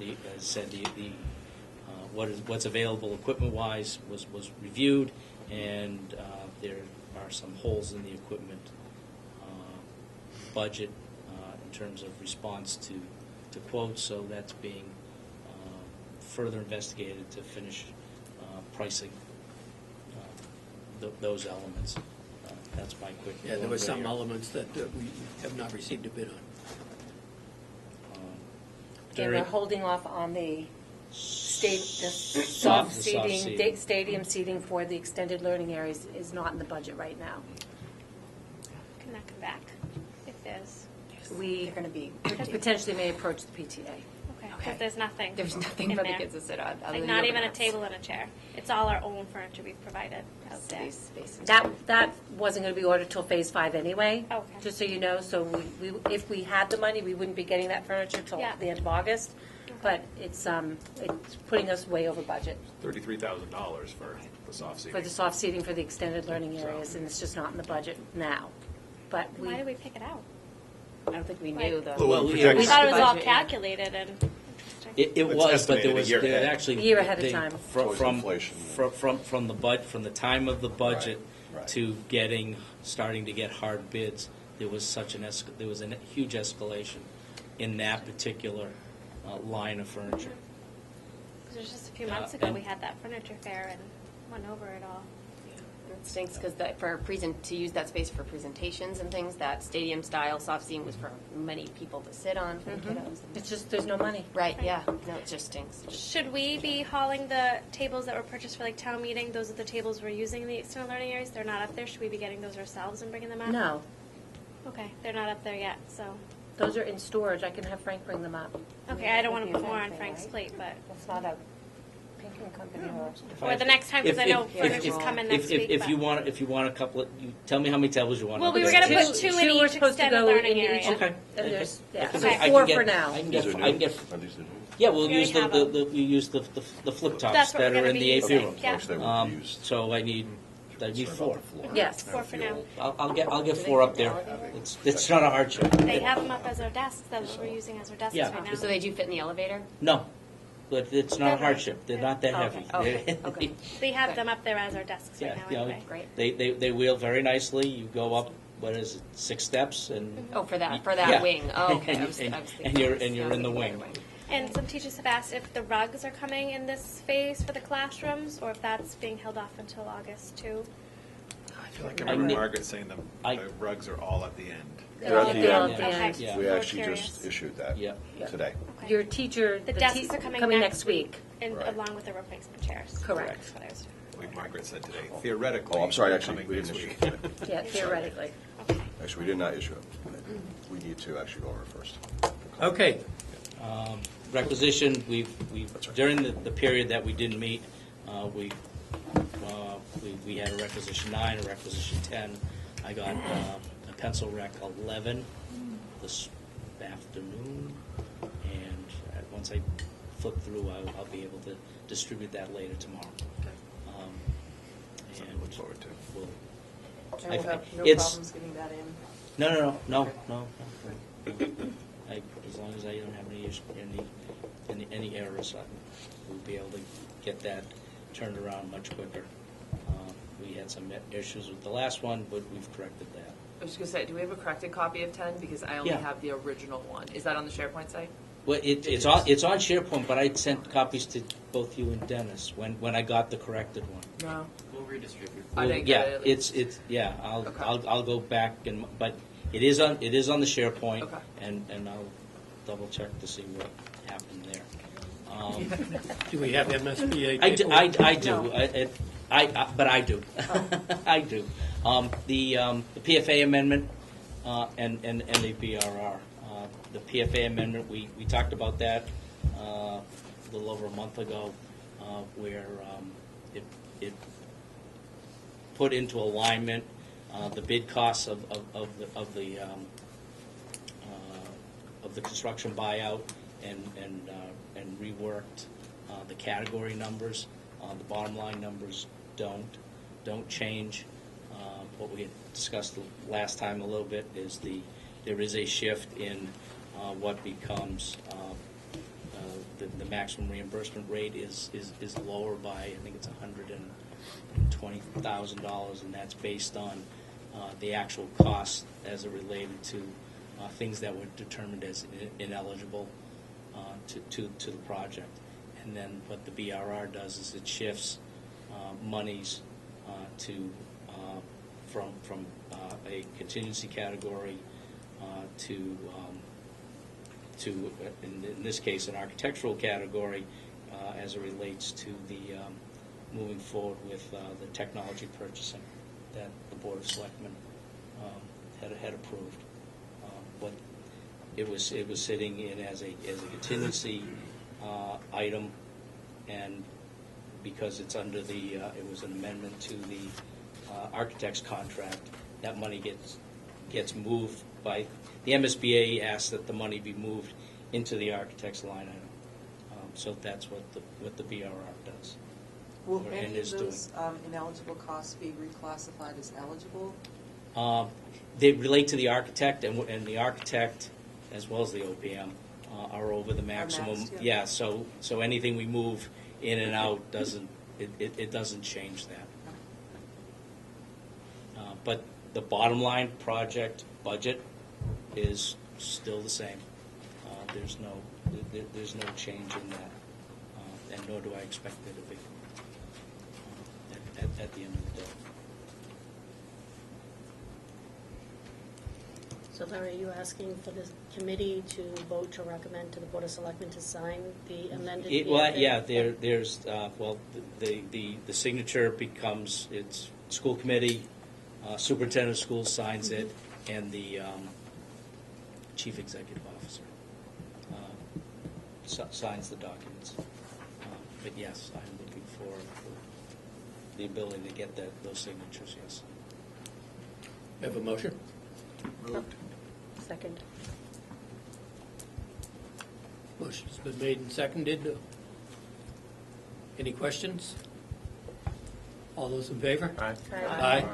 then, as I said, what's available equipment-wise was reviewed, and there are some holes in the equipment budget in terms of response to quotes, so that's being further investigated to finish pricing those elements. That's my quick. Yeah, there were some overview. elements that we have not received a bid on. And we're During- holding off on the the soft soft seating, seating. stadium seating for the extended learning areas is not in the budget right now. Can that come back if there's, We They're going to be. potentially may approach the PTA. okay, Okay. because there's nothing. There's nothing in for the there. kids to sit on. other Like than not yoga even a mats. table and a chair. It's all our own furniture we've provided out there. Space, space. That wasn't going to be ordered till Phase 5 anyway. Okay. Just so you know, so we if we had the money, we wouldn't be getting that furniture till Yeah. the end of August. But it's putting us way over budget $33,000 for the soft seating. for the soft seating for the extended learning areas, and it's just not in the budget now. But we, Why did we pick it out? I don't think we Like- knew the. Well, Well, project- We thought it was all Budget, yeah. calculated and interesting. It It's was, but estimated there a was year there ahead. actually A year ahead of they- time. Always inflation. from the time of the budget Right. to starting to get hard bids. There was there was a huge escalation in that particular line of furniture. It was just a few months ago, and- we had that furniture fair and went over it all. It stinks because to use that space for presentations and things, that stadium style soft seating was for many people to sit on for the kiddos. it's just there's no money. Right, yeah. No, it just stinks. Should we be hauling the tables that were purchased for like town meeting? Those are the tables we're using in the external learning areas. They're not up there. Should we be getting those ourselves and bringing them out? No, Okay, they're not up there yet, so. those are in storage. I can have Frank bring them up. Okay, I don't want to put more on Frank's plate, but That's not a pink Or the next time, because I know furniture's coming next week. If you want a couple of, tell me how many tables you want. Well, we were gonna put two in each extended learning area. Okay. And there's, yeah, I so can 4 get- for now. I can get, Are these the new? yeah, we'll We use already have them. we use the flip tops That's what that we're are gonna in be the AP using, room. yeah. Which they were Um, used. so I need 4. Yes. 4 for now. I'll get 4 up there. It's not a hardship. They have them up as our desks, that's what we're using as our desks Yeah. right now. So they do fit in the elevator? No, but it's not a hardship. They're not that heavy. Okay, okay. We have them up there as our desks Yeah, right now you know, anyway. Great. they wheel very nicely. You go up, what is it, 6 steps, and Oh, for that Yeah. wing. Oh, okay. And- I was and thinking you're- this and you're in the wing. And some teachers have asked if the rugs are coming in this phase for the classrooms, or if that's being held off until August too. I feel like I remember Margaret saying the rugs are all at the end. They're at the end. Okay. Yeah. We We're actually curious. just issued that Yeah. today. Okay. Your teacher, The desks are coming next week. And Right. along with the replacement chairs. Correct. That's what I was- Like Margaret said today, theoretically. Oh, I'm sorry, they're actually, coming we next didn't week. issue it. Yeah, theoretically. Actually, we did not issue it. We need to actually go over it first. Okay, Requisition, we've, That's right. during the period that we didn't meet, we had a requisition 9, a requisition 10. I got a pencil rec 11 this afternoon, and once I flip through, I'll be able to distribute that later tomorrow. Something to And look forward to. we'll, And we'll have no It's- problems getting that in. No. As long as I don't have any errors, we'll be able to get that turned around much quicker. We had some issues with the last one, but we've corrected that. I was just gonna say, do we have a corrected copy of 10? Because I only Yeah. have the original one. Is that on the SharePoint site? Well, it's on SharePoint, but I sent copies to both you and Dennis when I got the corrected one. No. We'll redistribute. I didn't get it. It's yeah. Okay. I'll go back but it is on the SharePoint, Okay. and I'll double check to see what happened there. do we have MSBA? I do. No. But I do. I do. The PFA amendment and the BRR. The PFA amendment, we talked about that a little over a month ago, where it put into alignment the bid costs of the construction buyout and reworked the category numbers. The bottom line numbers don't change. What we had discussed the last time a little bit is there is a shift in what becomes the maximum reimbursement rate is lower by, I think it's $120,000, and that's based on the actual cost as it related to things that were determined as ineligible to the project. And then what the BRR does is it shifts monies from a contingency category to in this case an architectural category as it relates to the moving forward with the technology purchasing that the Board of Selectmen had approved. But it was sitting in as a contingency item, and because it's under it was an amendment to the architect's contract, that money gets moved by, the MSBA asked that the money be moved into the architect's line item. So that's what the BRR does. Will Or- any and of is doing. those ineligible costs be reclassified as eligible? They relate to the architect, and the architect, as well as the OPM, are over the maximum. maxed, Yeah, so anything we move in and out doesn't change that. But the bottom line project budget is still the same. There's no change in that, and nor do I expect there to be at the end of the day. So Larry, are you asking for the committee to vote to recommend to the Board of Selectmen to sign the amended PFA? Well, yeah, there's, the signature becomes, it's school committee, superintendent of schools signs it, and the chief executive officer signs the documents. But yes, I would for the ability to get those signatures, yes. Have a motion? Moved. Second. Motion's been made and seconded. Any questions? All those in favor? Aye. Aye.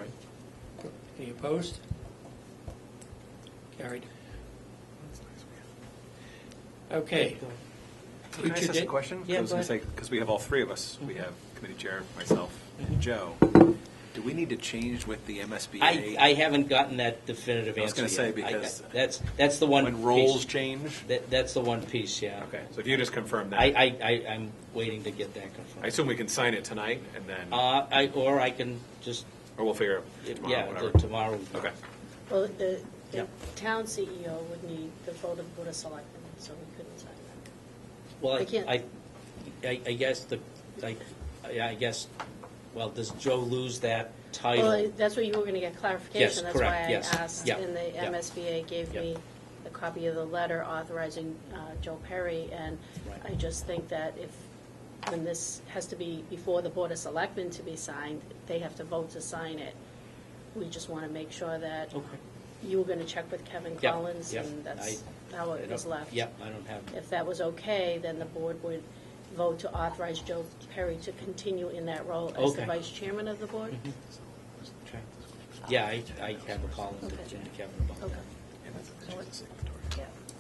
Any opposed? Carried. Okay. Can I just Future ask a date? question? Yeah, I was going to go say, because we have all three of us. We have committee chair, myself, and Joe. Do we need to change with the MSBA? I haven't gotten that definitive answer I was going to say, yet. because that's the one when roles piece. change. That's the one piece, yeah. Okay, so if you just confirm that. I'm waiting to get that confirmed. I assume we can sign it tonight, and then, Or I can just, or we'll figure it tomorrow, yeah, whatever. tomorrow. Okay. Well, the Yep. town CEO would need the vote of the Board of Selectmen, so we couldn't sign that. Well, I can't- I guess, well, does Joe lose that title? Well, that's what you were going to get clarification. Yes, That's correct, why I yes. asked, Yep, and the yep. MSBA gave Yep. me a copy of the letter authorizing Joe Perry, and Right. I just think that when this has to be before the Board of Selectmen to be signed, they have to vote to sign it. We just want to make sure that Okay. you were going to check with Kevin Yep, Collins, yep. and that's I how it was don't- left. Yep, I don't have, If that was okay, then the board would vote to authorize Joe Perry to continue in that role as the Okay. vice chairman of the board. okay. Yeah, I have a call to Okay. Kevin about that. Okay.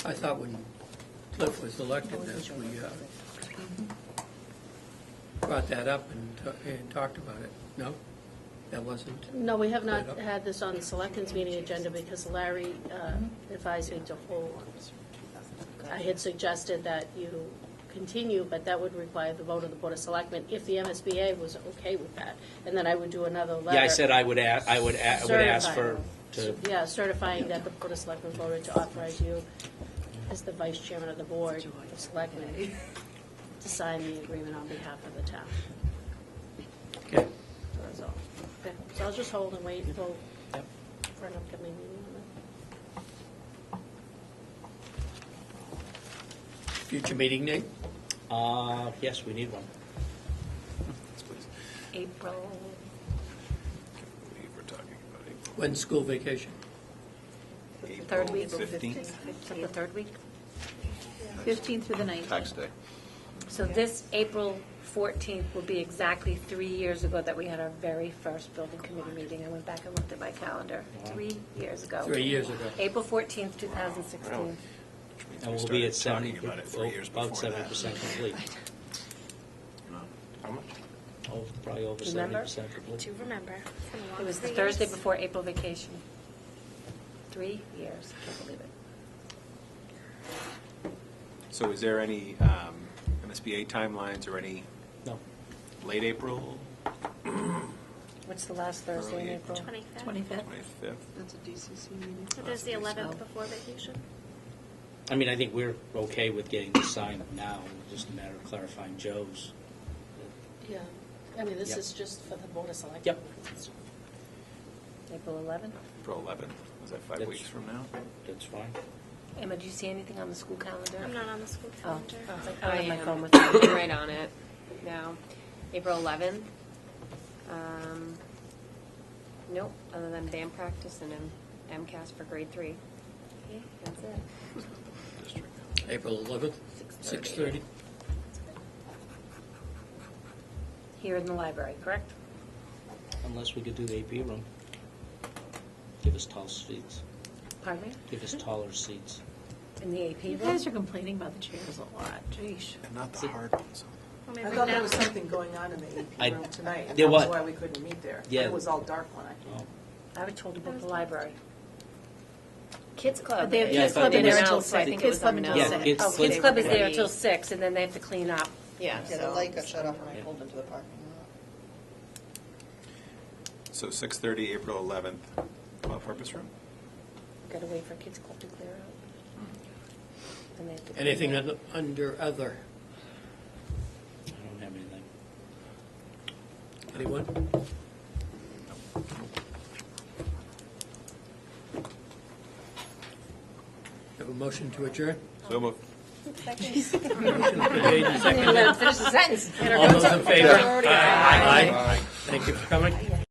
I thought when Cliff was elected that we brought that up and talked about it. No? That wasn't? No, we have not Right up. had this on the selectmen's meeting agenda because Larry advised me to hold. I had suggested that you continue, but that would require the vote of the Board of Selectmen if the MSBA was okay with that. And then I would do another letter. Yeah, I said I would ask for, to, Yeah, certifying that the Board of Selectmen voted to authorize you as the vice chairman of the Board of Selectmen to sign the agreement on behalf of the town. Okay. So that's all. Okay, so I'll just hold and wait until, Yep. for an upcoming meeting on Future meeting date? yes, we need one. Yes, please. April. Can't believe we're talking about April. When's school vacation? Third week. 15th. So the third week? 15th through the 19th. Tax day. So this April 14th will be exactly 3 years ago that we had our very first building committee meeting. I went back and looked at my calendar. 3 years ago. 3 years ago. April 14th, 2016. Really? Which means And we we'll be at started 70, talking about it 3 years about before that. 70% complete. How much? Oh, probably over Remember? 70% complete. To remember. It's been a long It was the 3 Thursday years. before April vacation. 3 years, can't believe it. So is there any MSBA timelines or any No. late April, What's the last Thursday in Early April? 25th. 25th. 25th? That's a DCC meeting. So there's the 11th before vacation. I mean, I think we're okay with getting this signed now, it's just a matter of clarifying Joe's. that. Yeah, I mean, this Yep. is just for the Board of Selectmen. Yep. April 11th? April 11th. Was that 5 That's- weeks from now? That's fine. Emma, do you see anything on the school calendar? I'm not on the school Oh, calendar. I don't have my am. phone with me. I'm right on it now. April 11th. Nope, other than band practice and MCAS for grade 3. Yeah, that's it. District. April 11th, 6:30. Here in the library, correct? Unless we could do the AP room. Give us tall seats. Pardon me? Give us taller seats. In the AP You room? guys are complaining about the chairs a lot, geez. And not the hard ones. Well, I maybe thought now- there was something going on in the I- AP room tonight, and There that's was. why we couldn't meet there. Yeah. It was all dark when I came. Oh. I was told about the library. Kids Club. But they have Yeah, I Kids thought Club they in were there until announced, I 6. think it Kids was Club on until Yeah, 6. Kids Oh, Club- Kids Club is there Right. until 6, and then they have to clean up. Yeah, Yeah, the so. light got shut off when I Yeah. pulled into the parking lot. So 6:30, April 11th, all-purpose room? Got to wait for Kids Club to clear out. Then they have to clean Anything up. under other? I don't have anything. Anyone? Have a motion to adjourn? So moved. Motion been made and seconded. Let him finish the sentence. All those in favor? Aye. Thank you for coming.